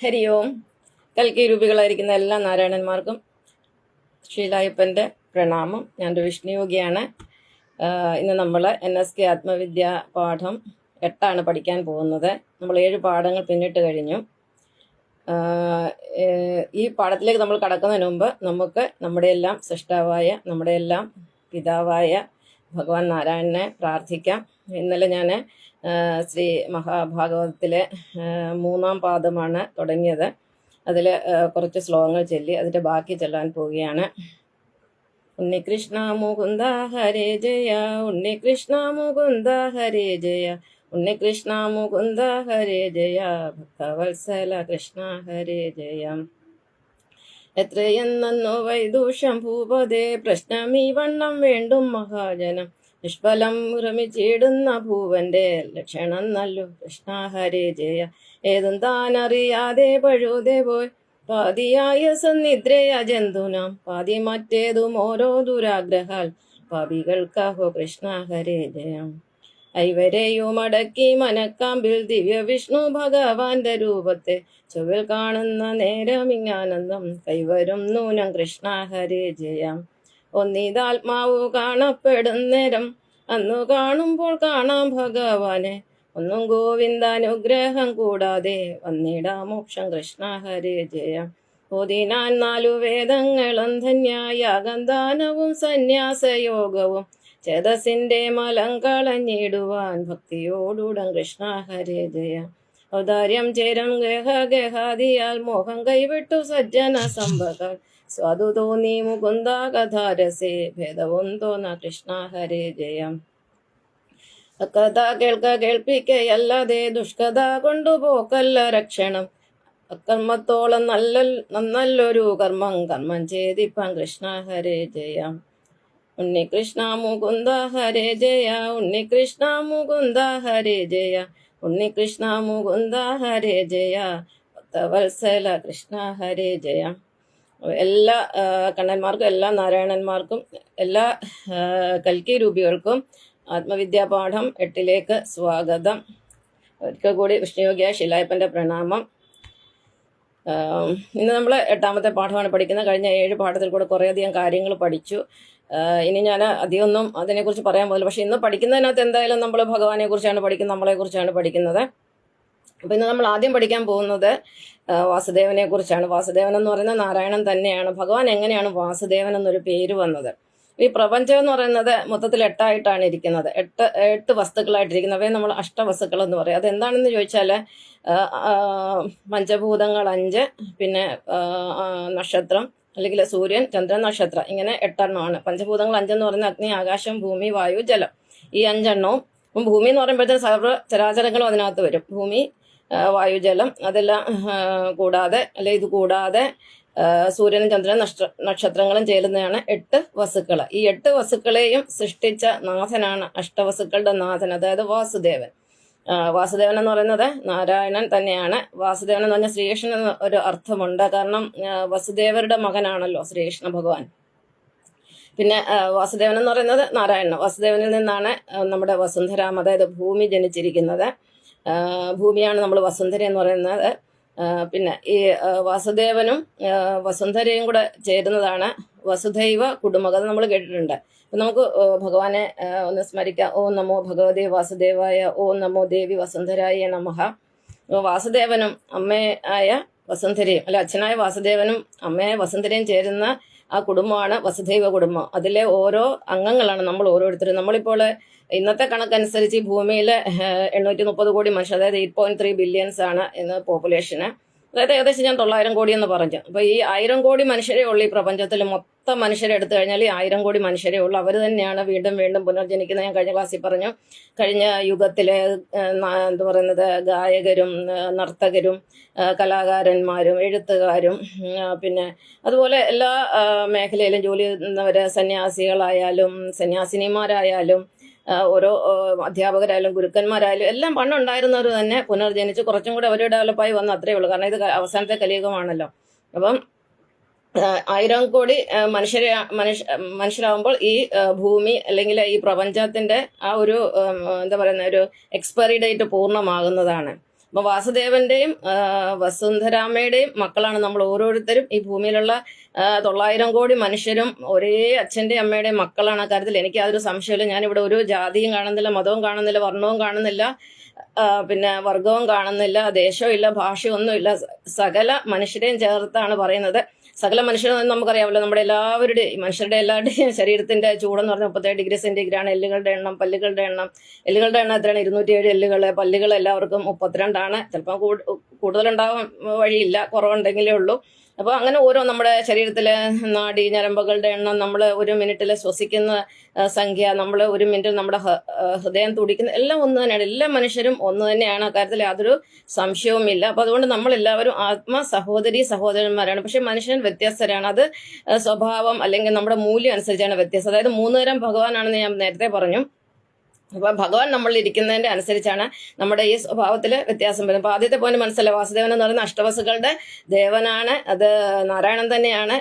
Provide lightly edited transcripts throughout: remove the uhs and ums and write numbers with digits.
ഹരി ഓം. കൽക്കി രൂപികളായിരിക്കുന്ന എല്ലാ നാരായണന്മാർക്കും ശ്രീലായപ്പൻ്റെ പ്രണാമം. ഞാനൊരു വിഷ്ണുയോഗിയാണ്. ഇന്ന് നമ്മൾ NSK ആത്മവിദ്യ പാഠം 8 പഠിക്കാൻ പോകുന്നത്. നമ്മൾ 7 പാഠങ്ങൾ പിന്നിട്ട് കഴിഞ്ഞു. ഈ പാഠത്തിലേക്ക് നമ്മൾ കടക്കുന്നതിന് മുമ്പ് നമുക്ക് നമ്മുടെ എല്ലാം സൃഷ്ടാവായ, നമ്മുടെ എല്ലാം പിതാവായ ഭഗവാൻ നാരായണനെ പ്രാർത്ഥിക്കാം. ഇന്നലെ ഞാൻ ശ്രീ മഹാഭാഗവതത്തിലെ 3-ാം പാദമാണ് തുടങ്ങിയത്. അതിൽ കുറച്ച് ശ്ലോകങ്ങൾ ചൊല്ലി അതിൻ്റെ ബാക്കി ചൊല്ലാൻ പോവുകയാണ്. ഉണ്ണികൃഷ്ണ മുകുന്ദ ഹരേ ജയ, ഉണ്ണികൃഷ്ണ മുകുന്ദ ഹരേ ജയ, ഉണ്ണികൃഷ്ണ മുകുന്ദ ഹരേ ജയ, ഭക്തവത്സല കൃഷ്ണ ഹരേ ജയ. എത്രയെന്നു വൈദൂഷം ഭൂപതേ, പ്രശ്നമീ വണ്ണം വേണ്ടും മഹാജനം, നിഷ്ഫലം ഭ്രമിച്ചിടുന്ന ഭൂവന്റെ ലക്ഷണം നല്ലു കൃഷ്ണ ഹരേ ജയ. ഏതും താനറിയാതെ പഴുതേ പോയി പാതിയായ സന്നിദ്രയ ജന്തുനാം, പാതി മറ്റേതും ഓരോ ദുരാഗ്രഹാൽ പാപികൾക്കാഹോ കൃഷ്ണ ഹരേ ജയം. ഐവരെയുമടക്കി മനക്കാമ്പിൽ ദിവ്യ വിഷ്ണു ഭഗവാന്റെ രൂപത്തെ ചൊവ്വിൽ കാണുന്ന നേരമിങ്ങാനന്ദം കൈവരും നൂനം കൃഷ്ണ ഹരേ ജയം. ഒന്നിതാത്മാവു കാണപ്പെടുന്നേരം അന്നു കാണുമ്പോൾ കാണാം ഭഗവാനെ, ഒന്നും ഗോവിന്ദാനുഗ്രഹം കൂടാതെ വന്നിടാ മോക്ഷം കൃഷ്ണ ഹരേ ജയ. ഓതിനാൻ 4 വേദങ്ങളും ധന്യായാഗം ദാനവും സന്യാസയോഗവും ചേതസിന്റെ മലം കളഞ്ഞിടുവാൻ ഭക്തിയോടുടൻ കൃഷ്ണ ഹരേ ജയ. ഔദാര്യം ചേരം ഗേഹാദിയാൽ മോഹം കൈവിട്ടു സജ്ജന സമ്പകൾ സ്വാദു തോന്നി മുകുന്ദ കഥാരസേ ഭേദവും തോന്ന കൃഷ്ണ ഹരേ ജയം. കഥ കേൾപ്പിക്കയല്ലാതെ ദുഷ്കഥ കൊണ്ടുപോക്കല്ല രക്ഷണം, അകർമ്മത്തോളം നല്ലൊരു കർമ്മം ചെയ്തിപ്പാൻ കൃഷ്ണ ഹരേ ജയ. ഉണ്ണികൃഷ്ണ മുകുന്ദ ഹരേ ജയ, ഉണ്ണികൃഷ്ണ മുകുന്ദ ഹരേ ജയ, ഉണ്ണികൃഷ്ണ മുകുന്ദ ഹരേ ജയ, ഭക്തവത്സല കൃഷ്ണ ഹരേ ജയ. എല്ലാ കണ്ണന്മാർക്കും എല്ലാ നാരായണന്മാർക്കും എല്ലാ കൽക്കി രൂപികൾക്കും ആത്മവിദ്യാപാഠം 8 സ്വാഗതം. ഒരിക്കൽ കൂടി വിഷ്ണുയോഗിയ ശിലായപ്പൻ്റെ പ്രണാമം. ഇന്ന് നമ്മൾ 8-ാമത്തെ പാഠമാണ് പഠിക്കുന്നത്. കഴിഞ്ഞ 7 പാഠത്തിൽ കൂടെ കുറേയധികം കാര്യങ്ങൾ പഠിച്ചു. ഇനി ഞാൻ അധികമൊന്നും അതിനെക്കുറിച്ച് പറയാൻ പോകില്ല. പക്ഷെ ഇന്ന് പഠിക്കുന്നതിനകത്ത് എന്തായാലും നമ്മൾ ഭഗവാനെ കുറിച്ചാണ് പഠിക്കുന്നത്, നമ്മളെക്കുറിച്ചാണ് പഠിക്കുന്നത്. അപ്പോൾ ഇന്ന് നമ്മൾ ആദ്യം പഠിക്കാൻ പോകുന്നത് വാസുദേവനെ കുറിച്ചാണ്. വാസുദേവൻ എന്ന് പറയുന്നത് നാരായണൻ തന്നെയാണ്. ഭഗവാൻ എങ്ങനെയാണ് വാസുദേവൻ എന്നൊരു പേര് വന്നത്? ഈ പ്രപഞ്ചം എന്ന് പറയുന്നത് മൊത്തത്തിൽ 8 ഇരിക്കുന്നത്. 8 വസ്തുക്കളായിട്ടിരിക്കുന്നത്. അവയെ നമ്മൾ അഷ്ടവസ്തുക്കൾ എന്ന് പറയും. അതെന്താണെന്ന് ചോദിച്ചാൽ പഞ്ചഭൂതങ്ങൾ 5, പിന്നെ നക്ഷത്രം അല്ലെങ്കിൽ സൂര്യൻ, ചന്ദ്രൻ, നക്ഷത്രം, ഇങ്ങനെ 8 പഞ്ചഭൂതങ്ങൾ 5 എന്ന് പറയുന്നത് അഗ്നി, ആകാശം, ഭൂമി, വായു, ജലം. ഈ 5 ഭൂമി എന്ന് പറയുമ്പോഴത്തേന് സർവ്വ ചരാചരങ്ങളും അതിനകത്ത് വരും. ഭൂമി, വായു, ജലം, അതെല്ലാം കൂടാതെ ഇത് കൂടാതെ സൂര്യനും ചന്ദ്രനും നക്ഷത്രങ്ങളും ചേരുന്നതാണ് 8 വസ്തുക്കൾ. ഈ 8 വസ്തുക്കളെയും സൃഷ്ടിച്ച നാഥനാണ് അഷ്ടവസ്തുക്കളുടെ നാഥൻ, അതായത് വാസുദേവൻ. വാസുദേവൻ എന്ന് പറയുന്നത് നാരായണൻ തന്നെയാണ്. വാസുദേവൻ എന്ന് പറഞ്ഞാൽ ശ്രീകൃഷ്ണൻ എന്ന ഒരു അർത്ഥമുണ്ട്. കാരണം വസുദേവരുടെ മകനാണല്ലോ ശ്രീകൃഷ്ണ ഭഗവാൻ. പിന്നെ വാസുദേവൻ എന്ന് പറയുന്നത് നാരായണൻ. വാസുദേവനിൽ നിന്നാണ് നമ്മുടെ വസുന്ധരാം, അതായത് ഭൂമി ജനിച്ചിരിക്കുന്നത്. ഭൂമിയാണ് നമ്മൾ വസുന്ധര എന്ന് പറയുന്നത്. പിന്നെ ഈ വാസുദേവനും വസുന്ധരയും കൂടെ ചേരുന്നതാണ് വസുധൈവ കുടുംബം. അത് നമ്മൾ കേട്ടിട്ടുണ്ട്. അപ്പം നമുക്ക് ഭഗവാനെ ഒന്ന് സ്മരിക്കാം. ഓം നമോ ഭഗവതേ വാസുദേവായ, ഓം നമോ ദേവി വസുന്ധരായ നമഃ. വാസുദേവനും അമ്മയായ വസുന്ധരയും, അച്ഛനായ വാസുദേവനും അമ്മയായ വസുന്ധരയും ചേരുന്ന ആ കുടുംബമാണ് വസുധൈവ കുടുംബം. അതിലെ ഓരോ അംഗങ്ങളാണ് നമ്മൾ ഓരോരുത്തരും. നമ്മളിപ്പോൾ ഇന്നത്തെ കണക്കനുസരിച്ച് ഈ ഭൂമിയിൽ 830 കോടി മനുഷ്യർ, അതായത് 8.3 ബില്യൺസ് ആണ് ഇന്ന് പോപ്പുലേഷന്. അതായത് ഏകദേശം ഞാൻ 900 കോടി എന്ന് പറഞ്ഞു. അപ്പോൾ ഈ 1000 കോടി മനുഷ്യരേ ഉള്ളൂ ഈ പ്രപഞ്ചത്തിൽ. മൊത്തം മനുഷ്യരെ എടുത്തു കഴിഞ്ഞാൽ ഈ 1000 കോടി മനുഷ്യരേ ഉള്ളൂ. അവർ തന്നെയാണ് വീണ്ടും വീണ്ടും പുനർജനിക്കുന്നത്. ഞാൻ കഴിഞ്ഞ ക്ലാസ്സിൽ പറഞ്ഞു. കഴിഞ്ഞ യുഗത്തിലെ എന്താ പറയുന്നത്, ഗായകരും നർത്തകരും കലാകാരന്മാരും എഴുത്തുകാരും പിന്നെ അതുപോലെ എല്ലാ മേഖലയിലും ജോലി ചെയ്യുന്നവർ, സന്യാസികളായാലും സന്യാസിനിമാരായാലും ഓരോ അധ്യാപകരായാലും ഗുരുക്കന്മാരായാലും എല്ലാം പണ്ടുണ്ടായിരുന്നവർ തന്നെ പുനർജനിച്ച് കുറച്ചും കൂടെ അവർ ഡെവലപ്പായി വന്നു, അത്രയേ ഉള്ളൂ. കാരണം ഇത് അവസാനത്തെ കലിയുഗമാണല്ലോ. അപ്പം 1000 കോടി മനുഷ്യരാകുമ്പോൾ ഈ ഭൂമി അല്ലെങ്കിൽ ഈ പ്രപഞ്ചത്തിന്റെ ആ ഒരു എന്താ പറയുന്ന ഒരു എക്സ്പയറി ഡേറ്റ് പൂർണ്ണമാകുന്നതാണ്. അപ്പൊ വാസുദേവന്റെയും വസുന്ധരാമയുടെയും മക്കളാണ് നമ്മൾ ഓരോരുത്തരും. ഈ ഭൂമിയിലുള്ള 900 കോടി മനുഷ്യരും ഒരേ അച്ഛന്റെയും അമ്മയുടെയും മക്കളാണ്. ആ കാര്യത്തിൽ എനിക്ക് യാതൊരു സംശയമില്ല. ഞാനിവിടെ ഒരു ജാതിയും കാണുന്നില്ല, മതവും കാണുന്നില്ല, വർണ്ണവും കാണുന്നില്ല, പിന്നെ വർഗവും കാണുന്നില്ല, ദേശവും ഇല്ല, ഭാഷയൊന്നുമില്ല. സകല മനുഷ്യരെയും ചേർത്താണ് പറയുന്നത്. സകല മനുഷ്യരും നമുക്കറിയാമല്ലോ, നമ്മുടെ എല്ലാവരുടെയും മനുഷ്യരുടെ എല്ലാവരുടെയും ശരീരത്തിന്റെ ചൂടെന്ന് പറഞ്ഞാൽ 37 ഡിഗ്രി സെന്റിഗ്രേഡാണ്. എല്ലുകളുടെ എണ്ണം എത്രയാണ്? 207 എല്ലുകൾ. പല്ലുകൾ എല്ലാവർക്കും 32ആണ്. ചിലപ്പോൾ കൂടുതലുണ്ടാവാൻ വഴിയില്ല, കുറവുണ്ടെങ്കിലേ ഉള്ളൂ. അപ്പോൾ അങ്ങനെ ഓരോ നമ്മുടെ ശരീരത്തിലെ നാഡി ഞരമ്പുകളുടെ എണ്ണം, നമ്മൾ ഒരു മിനിറ്റിൽ ശ്വസിക്കുന്ന സംഖ്യ, നമ്മൾ ഒരു മിനിറ്റിൽ നമ്മുടെ ഹൃദയം തുടിക്കുന്ന എല്ലാം ഒന്ന് തന്നെയാണ്. എല്ലാ മനുഷ്യരും ഒന്ന് തന്നെയാണ്. അക്കാര്യത്തിൽ യാതൊരു സംശയവുമില്ല. അപ്പൊ അതുകൊണ്ട് നമ്മൾ എല്ലാവരും സഹോദരന്മാരാണ്. പക്ഷെ മനുഷ്യൻ വ്യത്യസ്തരാണ്. അത് സ്വഭാവം അല്ലെങ്കിൽ നമ്മുടെ മൂല്യം അനുസരിച്ചാണ് വ്യത്യസ്തം. അതായത് 3 തരം ഭഗവാനാണെന്ന് ഞാൻ നേരത്തെ പറഞ്ഞു. അപ്പൊ ഭഗവാൻ നമ്മളിൽ ഇരിക്കുന്നതിന്റെ അനുസരിച്ചാണ് നമ്മുടെ ഈ സ്വഭാവത്തിൽ വ്യത്യാസം വരുന്നത്. അപ്പൊ ആദ്യത്തെ പോയിന്റ് മനസ്സിലായി, വാസുദേവൻ എന്ന് പറയുന്ന അഷ്ടവസുകളുടെ ദേവനാണ്. അത് നാരായണൻ തന്നെയാണ്.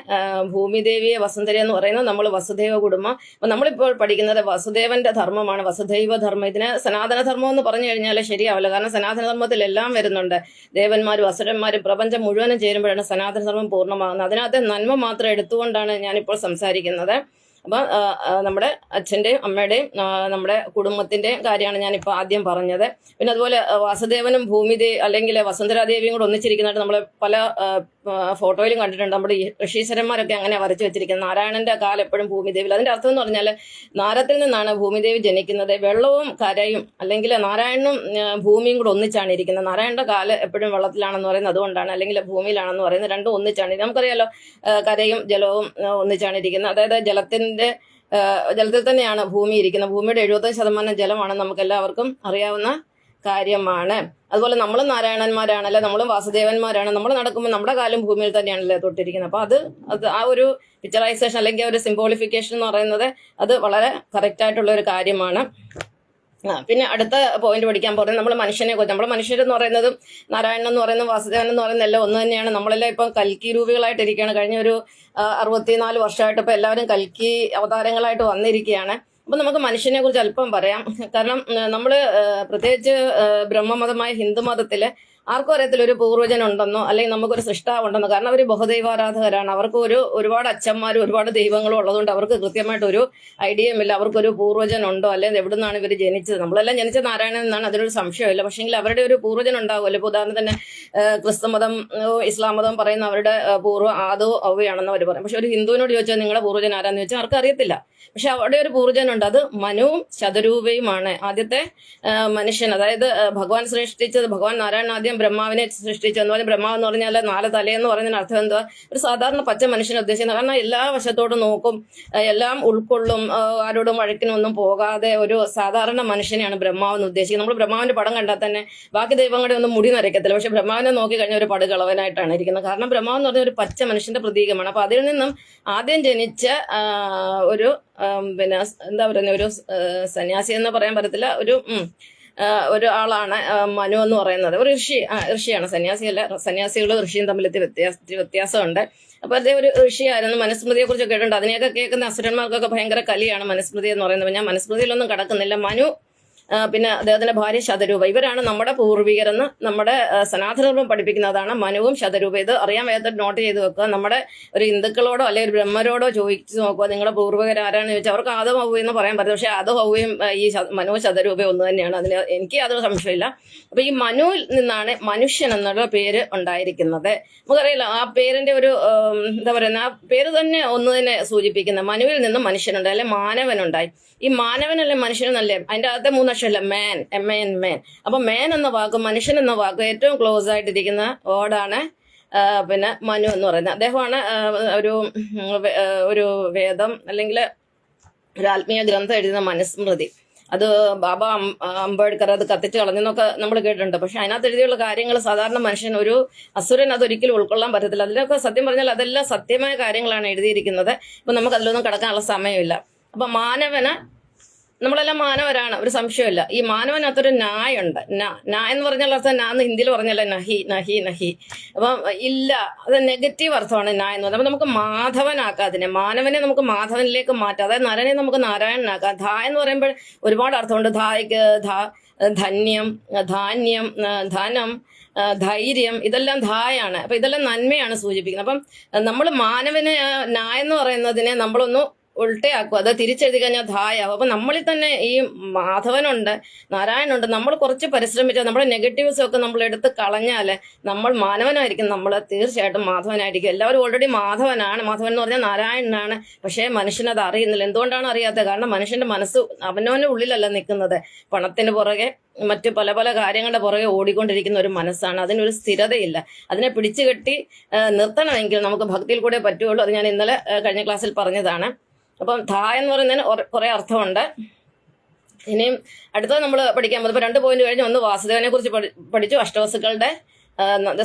ഭൂമിദേവിയെ വസുന്ധര എന്ന് പറയുന്നത് നമ്മൾ വസുദൈവ കുടുംബം. അപ്പൊ നമ്മളിപ്പോൾ പഠിക്കുന്നത് വസുദേവന്റെ ധർമ്മമാണ്, വസുദൈവ ധർമ്മം. ഇതിന് സനാതന ധർമ്മം എന്ന് പറഞ്ഞു കഴിഞ്ഞാൽ ശരിയാവില്ല. കാരണം സനാതന ധർമ്മത്തിൽ എല്ലാം വരുന്നുണ്ട്. ദേവന്മാരും അസുരന്മാരും പ്രപഞ്ചം മുഴുവനും ചേരുമ്പോഴാണ് സനാതന ധർമ്മം പൂർണ്ണമാകുന്നത്. അതിനകത്ത് നന്മ മാത്രം എടുത്തുകൊണ്ടാണ് ഞാനിപ്പോൾ സംസാരിക്കുന്നത്. അപ്പം നമ്മുടെ അച്ഛൻ്റെയും അമ്മയുടെയും നമ്മുടെ കുടുംബത്തിൻ്റെയും കാര്യമാണ് ഞാനിപ്പോൾ ആദ്യം പറഞ്ഞത്. പിന്നെ അതുപോലെ വാസുദേവനും അല്ലെങ്കിൽ വസുന്ധരാദേവിയും കൂടെ ഒന്നിച്ചിരിക്കുന്നതായിട്ട് നമ്മൾ പല ഫോട്ടോയിലും കണ്ടിട്ടുണ്ട്. നമ്മുടെ ഋഷീശ്വരന്മാരൊക്കെ അങ്ങനെ വരച്ചു വെച്ചിരിക്കുന്നത്. നാരായണന്റെ കാൽ എപ്പോഴും ഭൂമിദേവിയിൽ. അതിന്റെ അർത്ഥം എന്ന് പറഞ്ഞാൽ നാരത്തിൽ നിന്നാണ് ഭൂമിദേവി ജനിക്കുന്നത്. വെള്ളവും കരയും അല്ലെങ്കിൽ നാരായണനും ഭൂമിയും കൂടെ ഒന്നിച്ചാണ് ഇരിക്കുന്നത്. നാരായണന്റെ കാല് എപ്പോഴും വെള്ളത്തിലാണെന്ന് പറയുന്നത് അതുകൊണ്ടാണ്, അല്ലെങ്കിൽ ഭൂമിയിലാണെന്ന് പറയുന്നത്. രണ്ടും ഒന്നിച്ചാണ്. നമുക്കറിയാലോ, കരയും ജലവും ഒന്നിച്ചാണ് ഇരിക്കുന്നത്. അതായത് ജലത്തിൽ തന്നെയാണ് ഭൂമി ഇരിക്കുന്നത്. ഭൂമിയുടെ 75% ജലമാണ്, നമുക്ക് എല്ലാവർക്കും അറിയാവുന്ന കാര്യമാണ്. അതുപോലെ നമ്മൾ നാരായണന്മാരാണല്ലേ, നമ്മളും വാസുദേവന്മാരാണ്. നമ്മൾ നടക്കുമ്പോൾ നമ്മുടെ കാലം ഭൂമിയിൽ തന്നെയാണല്ലേ തൊട്ടിരിക്കുന്നത്. അപ്പൊ അത് ആ ഒരു പിക്ചറൈസേഷൻ അല്ലെങ്കിൽ ഒരു സിംബോളിഫിക്കേഷൻ എന്ന് പറയുന്നത് അത് വളരെ കറക്റ്റ് ആയിട്ടുള്ള ഒരു കാര്യമാണ്. പിന്നെ അടുത്ത പോയിന്റ് പഠിക്കാൻ പോകുന്നത് നമ്മൾ മനുഷ്യനെ കുറിച്ച്. നമ്മൾ മനുഷ്യരെന്ന് പറയുന്നതും നാരായണൻ എന്ന് പറയുന്നതും വാസുദേവൻ എന്ന് പറയുന്നത് എല്ലാം ഒന്ന് തന്നെയാണ്. നമ്മളെല്ലാം ഇപ്പം കൽക്കി രൂപികളായിട്ടിരിക്കുകയാണ്. കഴിഞ്ഞ ഒരു 64 വർഷമായിട്ട് ഇപ്പം എല്ലാവരും കൽക്കി അവതാരങ്ങളായിട്ട് വന്നിരിക്കുകയാണ്. അപ്പം നമുക്ക് മനുഷ്യനെ കുറിച്ച് അല്പം പറയാം. കാരണം നമ്മൾ പ്രത്യേകിച്ച് ബ്രഹ്മമതമായ ഹിന്ദുമതത്തില് ആർക്കും അറിയത്തില്ല ഒരു പൂർവ്വജൻ ഉണ്ടെന്നോ അല്ലെങ്കിൽ നമുക്കൊരു സൃഷ്ടാവുണ്ടെന്നോ. കാരണം അവർ ബഹുദൈവാരാധകരാണ്. അവർക്ക് ഒരുപാട് അച്ഛന്മാരും ഒരുപാട് ദൈവങ്ങളും ഉള്ളതുകൊണ്ട് അവർക്ക് കൃത്യമായിട്ടൊരു ഐഡിയയും ഇല്ല അവർക്കൊരു പൂർവ്വജൻ ഉണ്ടോ അല്ലെങ്കിൽ എവിടെ നിന്നാണ് ഇവർ ജനിച്ചത്. നമ്മളെല്ലാം ജനിച്ചത് നാരായണൻ എന്നാണ്, അതിനൊരു സംശയമില്ല. പക്ഷേങ്കിൽ അവരുടെ ഒരു പൂർവ്വജൻ ഉണ്ടാവുമല്ലോ. ഇപ്പോൾ ഉദാഹരണത്തിന് ക്രിസ്തുമതം, ഇസ്ലാം മതം പറയുന്ന അവരുടെ പൂർവ്വ ആദോ അവയാണെന്ന് അവർ പറയും. പക്ഷെ ഒരു ഹിന്ദുവിനോട് ചോദിച്ചാൽ നിങ്ങളുടെ പൂർവ്വജൻ ആരാന്ന് ചോദിച്ചാൽ അവർക്ക് അറിയത്തില്ല. പക്ഷെ അവിടെ ഒരു പൂർവ്വജനുണ്ട്, അത് മനുവും ശതരൂപയുമാണ്. ആദ്യത്തെ മനുഷ്യൻ, അതായത് ഭഗവാൻ സൃഷ്ടിച്ചത്, ഭഗവാൻ നാരായണൻ ആദ്യം ബ്രഹ്മാവിനെ സൃഷ്ടിച്ചു എന്ന് പറഞ്ഞാൽ ബ്രഹ്മാവ് എന്ന് പറഞ്ഞാൽ 4 തലയെന്ന് പറഞ്ഞതിന് അർത്ഥം എന്തുവാ? ഒരു സാധാരണ പച്ച മനുഷ്യനെ ഉദ്ദേശിക്കുന്നത്. കാരണം എല്ലാ വശത്തോടും നോക്കും, എല്ലാം ഉൾക്കൊള്ളും, ആരോടും വഴക്കിനൊന്നും പോകാതെ ഒരു സാധാരണ മനുഷ്യനെയാണ് ബ്രഹ്മാവെന്ന് ഉദ്ദേശിക്കുന്നത്. നമ്മൾ ബ്രഹ്മാവിന്റെ പടം കണ്ടാൽ തന്നെ ബാക്കി ദൈവങ്ങളുടെ ഒന്നും മുടി നരയ്ക്കത്തില്ല. പക്ഷെ ബ്രഹ്മാവിനെ നോക്കി കഴിഞ്ഞാൽ ഒരു പടുകളവനായിട്ടാണ് ഇരിക്കുന്നത്. കാരണം ബ്രഹ്മാവ് എന്ന് പറഞ്ഞ ഒരു പച്ച മനുഷ്യന്റെ പ്രതീകമാണ്. അപ്പൊ അതിൽ നിന്നും ആദ്യം ജനിച്ച ഒരു പിന്നെ എന്താ പറയുന്ന ഒരു സന്യാസി എന്ന് പറയാൻ പറ്റത്തില്ല, ഒരു ആളാണ് മനു എന്ന് പറയുന്നത്. ഒരു ഋഷിയാണ്, സന്യാസിയല്ല. സന്യാസികളും ഋഷിയും തമ്മിൽ വ്യത്യാസമുണ്ട്. അപ്പൊ അദ്ദേഹം ഒരു ഋഷിയായിരുന്നു. മനുസ്മൃതിയെ കുറിച്ച് കേട്ടിട്ടുണ്ട്. അതിനെയൊക്കെ കേൾക്കുന്ന അസുരന്മാർക്കൊക്കെ ഭയങ്കര കലിയാണ് മനുസ്മൃതി എന്ന് പറയുന്നത്. ഞാൻ മനുസ്മൃതിയിലൊന്നും കടക്കുന്നില്ല. മനു പിന്നെ അദ്ദേഹത്തിന്റെ ഭാര്യ ശതരൂപ, ഇവരാണ് നമ്മുടെ പൂർവികരെന്ന് നമ്മുടെ സനാതനധർമ്മം പഠിപ്പിക്കുന്നതാണ്. മനുവും ശതരൂപ. ഇത് അറിയാൻ വേഗത്തിൽ നോട്ട് ചെയ്ത് വെക്കുക. നമ്മുടെ ഒരു ഹിന്ദുക്കളോടോ അല്ലെങ്കിൽ ഒരു ബ്രഹ്മരോടോ ചോദിച്ചു നോക്കുക, നിങ്ങളുടെ പൂർവികർ ആരാണെന്ന് ചോദിച്ചാൽ അവർക്ക് ആദം ഹവ്വ എന്ന് പറയാൻ പറ്റും. പക്ഷെ ആദം ഹവ്വയും ഈ മനു ശതരൂപ ഒന്ന് തന്നെയാണ്. അതിന് എനിക്ക് യാതൊരു സംശയമില്ല. അപ്പൊ ഈ മനുവിൽ നിന്നാണ് മനുഷ്യൻ എന്നുള്ള പേര് ഉണ്ടായിരിക്കുന്നത്. നമുക്കറിയില്ല, ആ പേരിന്റെ ഒരു എന്താ പറയുന്ന, ആ പേര് തന്നെ ഒന്ന് തന്നെ സൂചിപ്പിക്കുന്നത്. മനുവിൽ നിന്നും മനുഷ്യനുണ്ടായി, അല്ലെ മാനവനുണ്ടായി. ഈ മാനവനല്ലേ മനുഷ്യനല്ലേ, അതിന്റെ അകത്തെ 3 അക്ഷരമല്ല, മാൻ, MAN, മാൻ. അപ്പൊ മാൻ എന്ന വാക്ക്, മനുഷ്യൻ എന്ന വാക്ക് ഏറ്റവും ക്ലോസ് ആയിട്ടിരിക്കുന്ന വേർഡാണ് പിന്നെ മനു എന്ന് പറയുന്നത്. അദ്ദേഹമാണ് ഒരു വേദം അല്ലെങ്കിൽ ഒരു ആത്മീയ ഗ്രന്ഥം എഴുതുന്ന മനുസ്മൃതി. അത് ബാബ അംബേദ്കർ അത് കത്തിച്ച് കളഞ്ഞെന്നൊക്കെ നമ്മൾ കേട്ടിട്ടുണ്ട്. പക്ഷെ അതിനകത്ത് എഴുതിയുള്ള കാര്യങ്ങൾ സാധാരണ മനുഷ്യൻ, ഒരു അസുരൻ അതൊരിക്കലും ഉൾക്കൊള്ളാൻ പറ്റത്തില്ല. അതിലൊക്കെ സത്യം പറഞ്ഞാൽ അതെല്ലാം സത്യമായ കാര്യങ്ങളാണ് എഴുതിയിരിക്കുന്നത്. ഇപ്പൊ നമുക്ക് അതിലൊന്നും കടക്കാനുള്ള സമയമില്ല. അപ്പൊ നമ്മളെല്ലാം മാനവരാണ്, ഒരു സംശയമില്ല. ഈ മാനവനകത്തൊരു നായുണ്ട്. നാ എന്ന് പറഞ്ഞാൽ അർത്ഥം, നാന്ന് ഹിന്ദിയിൽ പറഞ്ഞല്ല, നഹി നഹി നഹി. അപ്പം ഇല്ല, അത് നെഗറ്റീവ് അർത്ഥമാണ് നാ എന്ന് പറഞ്ഞാൽ. അപ്പൊ നമുക്ക് മാധവനാക്കാം അതിനെ. മാനവനെ നമുക്ക് മാധവനിലേക്ക് മാറ്റാം. അതായത് നരനെ നമുക്ക് നാരായണനാക്കാം. ധാ എന്ന് പറയുമ്പോൾ ഒരുപാട് അർത്ഥമുണ്ട്. ധായ്ക്ക് ധന്യം, ധാന്യം, ധനം, ധൈര്യം, ഇതെല്ലാം ധായാണ്. അപ്പൊ ഇതെല്ലാം നന്മയാണ് സൂചിപ്പിക്കുന്നത്. അപ്പം നമ്മൾ മാനവന് നായ എന്ന് പറയുന്നതിനെ നമ്മളൊന്ന് ഉൾട്ടയാക്കും, അത് തിരിച്ചെഴുതി കഴിഞ്ഞാൽ ധായാവും. അപ്പൊ നമ്മളിൽ തന്നെ ഈ മാധവനുണ്ട്, നാരായണനുണ്ട്. നമ്മൾ കുറച്ച് പരിശ്രമിച്ചാൽ നമ്മുടെ നെഗറ്റീവ്സ് ഒക്കെ നമ്മൾ എടുത്ത് കളഞ്ഞാൽ നമ്മൾ മാനവനായിരിക്കും, നമ്മൾ തീർച്ചയായിട്ടും മാധവനായിരിക്കും. എല്ലാവരും ഓൾറെഡി മാധവനാണ്, മാധവൻ എന്ന് പറഞ്ഞാൽ നാരായണനാണ്. പക്ഷേ മനുഷ്യനത് അറിയുന്നില്ല. എന്തുകൊണ്ടാണ് അറിയാത്തത്? കാരണം മനുഷ്യന്റെ മനസ്സ് അവനവന്റെ ഉള്ളിലല്ല നിൽക്കുന്നത്, പണത്തിന് പുറകെ മറ്റു പല പല കാര്യങ്ങളുടെ പുറകെ ഓടിക്കൊണ്ടിരിക്കുന്ന ഒരു മനസ്സാണ്. അതിനൊരു സ്ഥിരതയില്ല. അതിനെ പിടിച്ചു കെട്ടി നിർത്തണമെങ്കിൽ നമുക്ക് ഭക്തിയിൽ കൂടെ പറ്റുള്ളൂ. അത് ഞാൻ ഇന്നലെ കഴിഞ്ഞ ക്ലാസ്സിൽ പറഞ്ഞതാണ്. അപ്പം ധാ എന്ന് പറയുന്നതിന് കുറെ അർത്ഥമുണ്ട്. ഇനിയും അടുത്തത് നമ്മൾ പഠിക്കാൻ പോകുന്നത്, ഇപ്പൊ 2 പോയിന്റ് കഴിഞ്ഞ് ഒന്ന് വാസുദേവനെ കുറിച്ച് പഠിച്ചു. അഷ്ടവസുക്കളുടെ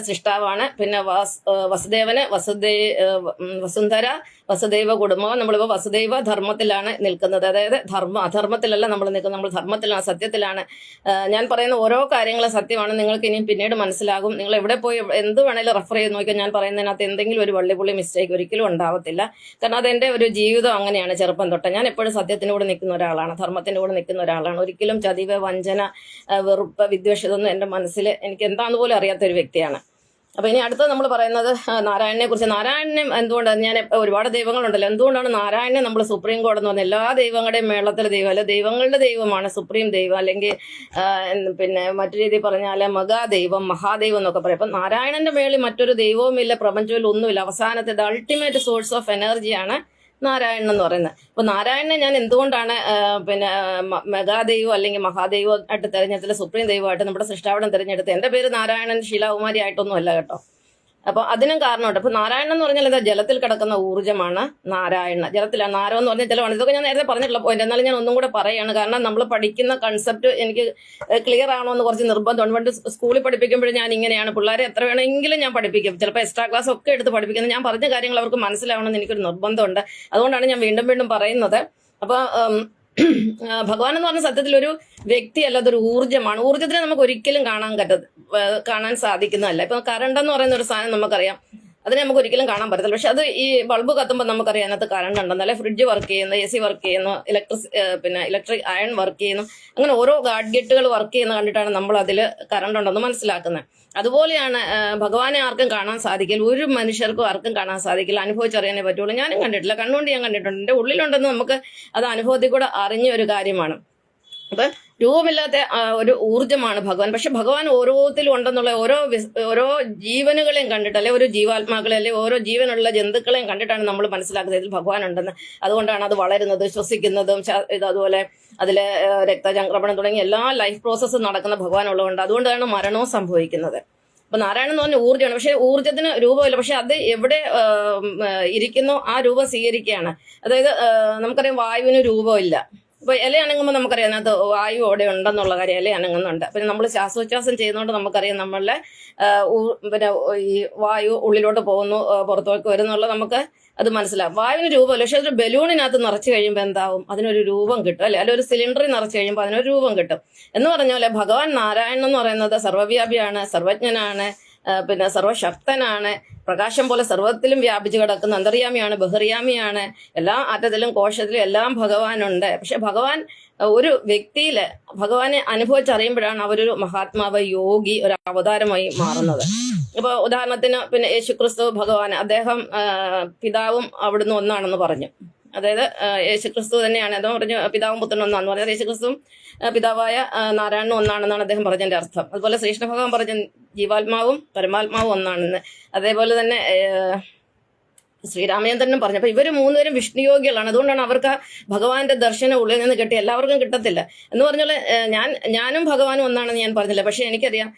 സൃഷ്ടാവാണ്. പിന്നെ വസുദേവന് വസുന്ധര വസുദൈവ കുടുംബം. നമ്മളിപ്പോൾ വസുദൈവ ധർമ്മത്തിലാണ് നിൽക്കുന്നത്. അതായത് അധർമ്മത്തിലല്ല നമ്മൾ നിൽക്കുന്നത്, നമ്മൾ ധർമ്മത്തിലാണ്, സത്യത്തിലാണ്. ഞാൻ പറയുന്ന ഓരോ കാര്യങ്ങളും സത്യമാണ്. നിങ്ങൾക്ക് ഇനിയും പിന്നീട് മനസ്സിലാകും. നിങ്ങൾ എവിടെ പോയി എന്ത് വേണേലും റെഫർ ചെയ്ത് നോക്കിയാൽ ഞാൻ പറയുന്നതിനകത്ത് എന്തെങ്കിലും ഒരു വള്ളിപുള്ളി മിസ്റ്റേക്ക് ഒരിക്കലും ഉണ്ടാവത്തില്ല. കാരണം അതെന്റെ ഒരു ജീവിതം അങ്ങനെയാണ്. ചെറുപ്പം തൊട്ട് ഞാൻ എപ്പോഴും സത്യത്തിൻ്റെ കൂടെ നിൽക്കുന്ന ഒരാളാണ്, ധർമ്മത്തിൻ്റെ കൂടെ നിൽക്കുന്ന ഒരാളാണ്. ഒരിക്കലും ചതിവ്, വഞ്ചന, വെറുപ്പ്, വിദ്വേഷം ഇതൊന്നും എൻ്റെ മനസ്സിൽ എനിക്ക് എന്താണെന്ന് പോലും അറിയാത്തൊരു വ്യക്തിയാണ്. അപ്പൊ ഇനി അടുത്തത് നമ്മൾ പറയുന്നത് നാരായണനെ കുറിച്ച്. നാരായണനെ എന്തുകൊണ്ടാണ്, ഞാൻ ഒരുപാട് ദൈവങ്ങളുണ്ടല്ലോ, എന്തുകൊണ്ടാണ് നാരായണനെ നമ്മൾ സുപ്രീം കോടതി എന്ന് പറഞ്ഞാൽ എല്ലാ ദൈവങ്ങളുടെയും മേളത്തിലെ ദൈവം, അല്ലെ ദൈവങ്ങളുടെ ദൈവമാണ് സുപ്രീം ദൈവം, അല്ലെങ്കിൽ പിന്നെ മറ്റു രീതിയിൽ പറഞ്ഞാൽ മഹാദൈവം, മഹാദൈവം എന്നൊക്കെ പറയും. അപ്പൊ നാരായണന്റെ മേളിൽ മറ്റൊരു ദൈവവുമില്ല, പ്രപഞ്ചത്തിൽ ഒന്നുമില്ല. അവസാനത്തെ അൾട്ടിമേറ്റ് സോഴ്സ് ഓഫ് എനർജിയാണ് നാരായണൻ എന്ന് പറയുന്നത്. അപ്പൊ നാരായണനെ ഞാൻ എന്തുകൊണ്ടാണ് പിന്നെ മെഗാദൈവം അല്ലെങ്കിൽ മഹാദൈവം ആയിട്ട് തെരഞ്ഞെടുത്തില്ല, സുപ്രീം ദൈവമായിട്ട് നമ്മുടെ സൃഷ്ടാവിടം തിരഞ്ഞെടുത്ത്? എന്റെ പേര് നാരായണൻ ശീലാകുമാരി ആയിട്ടൊന്നും അല്ല കേട്ടോ. അപ്പൊ അതിനും കാരണമുണ്ട്. അപ്പൊ നാരായണൻ എന്ന് പറഞ്ഞാൽ എന്താ? ജലത്തിൽ കിടക്കുന്ന ഊർജ്ജമാണ് നാരായണ. ജലത്തിലാണ്. നാരം എന്ന് പറഞ്ഞാൽ ജലമാണ്. ഇതൊക്കെ ഞാൻ നേരത്തെ പറഞ്ഞിട്ടുള്ള പോയിന്റ്, എന്നാലും ഞാൻ ഒന്നും കൂടെ പറയാണ്. കാരണം നമ്മൾ പഠിക്കുന്ന കൺസെപ്റ്റ് എനിക്ക് ക്ലിയർ ആണോ എന്ന് കുറച്ച് നിർബന്ധമുണ്ട്. പണ്ട് സ്കൂളിൽ പഠിപ്പിക്കുമ്പോഴും ഞാൻ ഇങ്ങനെയാണ്, പിള്ളേരെ എത്ര വേണമെങ്കിലും ഞാൻ പഠിപ്പിക്കും. ചിലപ്പോൾ എക്സ്ട്രാ ക്ലാസ് ഒക്കെ എടുത്ത് പഠിപ്പിക്കുന്നത്. ഞാൻ പറഞ്ഞ കാര്യങ്ങൾ അവർക്ക് മനസ്സിലാവണമെന്ന് എനിക്കൊരു നിർബന്ധമുണ്ട്. അതുകൊണ്ടാണ് ഞാൻ വീണ്ടും വീണ്ടും പറയുന്നത്. അപ്പൊ ഭഗവാൻ എന്ന് പറഞ്ഞ സത്യത്തിൽ ഒരു വ്യക്തിയല്ല, അതൊരു ഊർജ്ജമാണ്. ഊർജ്ജത്തിനെ നമുക്ക് ഒരിക്കലും കാണാൻ സാധിക്കുന്നതല്ല. ഇപ്പൊ കറണ്ട് എന്ന് പറയുന്ന ഒരു സാധനം നമുക്കറിയാം, അതിനെ നമുക്ക് ഒരിക്കലും കാണാൻ പറ്റത്തില്ല. പക്ഷെ അത് ഈ ബൾബ് കത്തുമ്പോൾ നമുക്കറിയാം അതിനകത്ത് കറണ്ട് ഉണ്ടെന്ന്, അല്ലെ ഫ്രിഡ്ജ് വർക്ക് ചെയ്യുന്നു, AC വർക്ക് ചെയ്യുന്നു, ഇലക്ട്രിക് അയൺ വർക്ക് ചെയ്യുന്നു, അങ്ങനെ ഓരോ ഗാഡ്ഗറ്റുകൾ വർക്ക് ചെയ്യുന്ന കണ്ടിട്ടാണ് നമ്മൾ അതിൽ കറണ്ട് ഉണ്ടെന്ന് മനസ്സിലാക്കുന്നത്. അതുപോലെയാണ് ഭഗവാനെ ആർക്കും കാണാൻ സാധിക്കില്ല, ഒരു മനുഷ്യർക്കും ആർക്കും കാണാൻ സാധിക്കില്ല, അനുഭവിച്ചറിയാനേ പറ്റുള്ളൂ. ഞാനും കണ്ടിട്ടില്ല, കണ്ണുകൊണ്ട് ഞാൻ കണ്ടിട്ടുണ്ട്. എൻ്റെ ഉള്ളിലുണ്ടെന്ന് നമുക്ക് അത് അനുഭവത്തിൽ കൂടെ അറിഞ്ഞ ഒരു കാര്യമാണ്. അപ്പൊ രൂപമില്ലാത്ത ഒരു ഊർജ്ജമാണ് ഭഗവാൻ. പക്ഷെ ഭഗവാൻ ഓരോത്തിലും ഉണ്ടെന്നുള്ള ഓരോ ജീവനുകളെയും കണ്ടിട്ട്, അല്ലെ ഒരു ജീവാത്മാക്കളെ, അല്ലെ ഓരോ ജീവനുള്ള ജന്തുക്കളെയും കണ്ടിട്ടാണ് നമ്മൾ മനസ്സിലാക്കുന്നത് ഇതിൽ ഭഗവാൻ ഉണ്ടെന്ന്. അതുകൊണ്ടാണ് അത് വളരുന്നത്, ശ്വസിക്കുന്നതും, അതുപോലെ അതിലെ രക്തചംക്രമണം തുടങ്ങിയ എല്ലാ ലൈഫ് പ്രോസസ്സും നടക്കുന്ന ഭഗവാൻ ഉള്ളതുകൊണ്ട്. അതുകൊണ്ടാണ് മരണവും സംഭവിക്കുന്നത്. അപ്പൊ നാരായണൻ എന്ന് പറഞ്ഞ ഊർജ്ജമാണ്. പക്ഷെ ഊർജ്ജത്തിന് രൂപമില്ല. പക്ഷെ അത് എവിടെ ഇരിക്കുന്നോ ആ രൂപം സ്വീകരിക്കുകയാണ്. അതായത് നമുക്കറിയാം വായുവിന് രൂപമില്ല. ഇപ്പൊ ഇല അനങ്ങുമ്പോൾ നമുക്കറിയാം അതിനകത്ത് വായു അവിടെ ഉണ്ടെന്നുള്ള കാര്യം. ഇല അനങ്ങുന്നുണ്ട്. പിന്നെ നമ്മൾ ശ്വാസോച്ഛ്വാസം ചെയ്യുന്നതുകൊണ്ട് നമുക്കറിയാം നമ്മളുടെ പിന്നെ ഈ വായു ഉള്ളിലോട്ട് പോകുന്നു, പുറത്തോട്ട് വരുന്നുള്ളത് നമുക്ക് അത് മനസ്സിലാവും. വായുവിന് രൂപമില്ല. പക്ഷെ അതൊരു ബലൂണിനകത്ത് നിറച്ച് കഴിയുമ്പോൾ എന്താവും? അതിനൊരു രൂപം കിട്ടും, അല്ലെ? ഒരു സിലിണ്ടറിൽ നിറച്ച് കഴിയുമ്പോൾ അതിനൊരു രൂപം കിട്ടും. എന്ന് പറഞ്ഞ പോലെ ഭഗവാൻ നാരായണൻ എന്ന് പറയുന്നത് സർവ്വവ്യാപിയാണ്, സർവജ്ഞനാണ്, പിന്നെ സർവശക്തനാണ്, പ്രകാശം പോലെ സർവ്വത്തിലും വ്യാപിച്ചു കിടക്കുന്ന അന്തര്യാമിയാണ്, ബഹിർയാമിയാണ്. എല്ലാ അറ്റത്തിലും കോശത്തിലും എല്ലാം ഭഗവാനുണ്ട്. പക്ഷെ ഭഗവാൻ ഒരു വ്യക്തിയില് ഭഗവാനെ അനുഭവിച്ചറിയുമ്പോഴാണ് അവരൊരു മഹാത്മാവ്, യോഗി, ഒരു അവതാരമായി മാറുന്നത്. ഇപ്പൊ ഉദാഹരണത്തിന് പിന്നെ യേശുക്രിസ്തു ഭഗവാൻ, അദ്ദേഹം പിതാവും അവിടുന്ന് ഒന്നാണെന്ന് പറഞ്ഞു. അതായത് യേശുക്രിസ്തു തന്നെയാണ്, അദ്ദേഹം പറഞ്ഞു പിതാവും പുത്രനും ഒന്നാണെന്ന് പറഞ്ഞത്. യേശുക്രിസ്തുവും പിതാവായ നാരായണനും ഒന്നാണെന്നാണ് അദ്ദേഹം പറഞ്ഞതിന്റെ അർത്ഥം. അതുപോലെ ശ്രീകൃഷ്ണ ഭഗവാൻ പറഞ്ഞ ജീവാത്മാവും പരമാത്മാവും ഒന്നാണെന്ന്. അതേപോലെ തന്നെ ശ്രീരാമചന്ദ്രനും പറഞ്ഞു. അപ്പൊ ഇവര് 3 പേരും വിഷ്ണുയോഗികളാണ്. അതുകൊണ്ടാണ് അവർക്ക് ഭഗവാന്റെ ദർശനം ഉള്ളിൽ നിന്ന് കിട്ടി. എല്ലാവർക്കും കിട്ടത്തില്ല. എന്ന് പറഞ്ഞാൽ ഞാനും ഭഗവാനും ഒന്നാണെന്ന് ഞാൻ പറഞ്ഞില്ല. പക്ഷെ എനിക്കറിയാം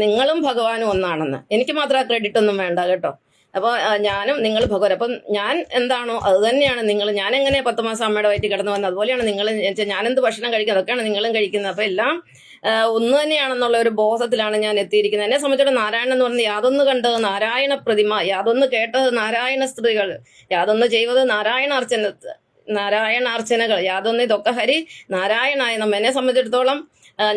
നിങ്ങളും ഭഗവാനും ഒന്നാണെന്ന്. എനിക്ക് മാത്രം ആ ക്രെഡിറ്റ് ഒന്നും വേണ്ട കേട്ടോ. അപ്പോൾ ഞാനും നിങ്ങൾ ഭഗവാൻ. അപ്പം ഞാൻ എന്താണോ അത് തന്നെയാണ് നിങ്ങൾ. ഞാൻ എങ്ങനെ 10 മാസം അമ്മയുടെ വയറ്റിൽ കിടന്നു വന്നത് അതുപോലെയാണ് നിങ്ങൾ. ഞാനെന്ത് ഭക്ഷണം കഴിക്കുന്നത് അതൊക്കെയാണ് നിങ്ങളും കഴിക്കുന്നത്. അപ്പം എല്ലാം ഒന്ന് തന്നെയാണെന്നുള്ള ഒരു ബോധത്തിലാണ് ഞാൻ എത്തിയിരിക്കുന്നത്. എന്നെ സംബന്ധിച്ചിടത്തോളം നാരായണൻ എന്ന് പറഞ്ഞാൽ യാതൊന്ന് കണ്ടത് നാരായണ പ്രതിമ, യാതൊന്ന് കേട്ടത് നാരായണ സ്ത്രീകൾ, യാതൊന്ന് ചെയ്തത് നാരായണാർച്ചനകൾ, യാതൊന്ന് ഇതൊക്കെ ഹരി നാരായണായ നമ്മ. എന്നെ സംബന്ധിച്ചിടത്തോളം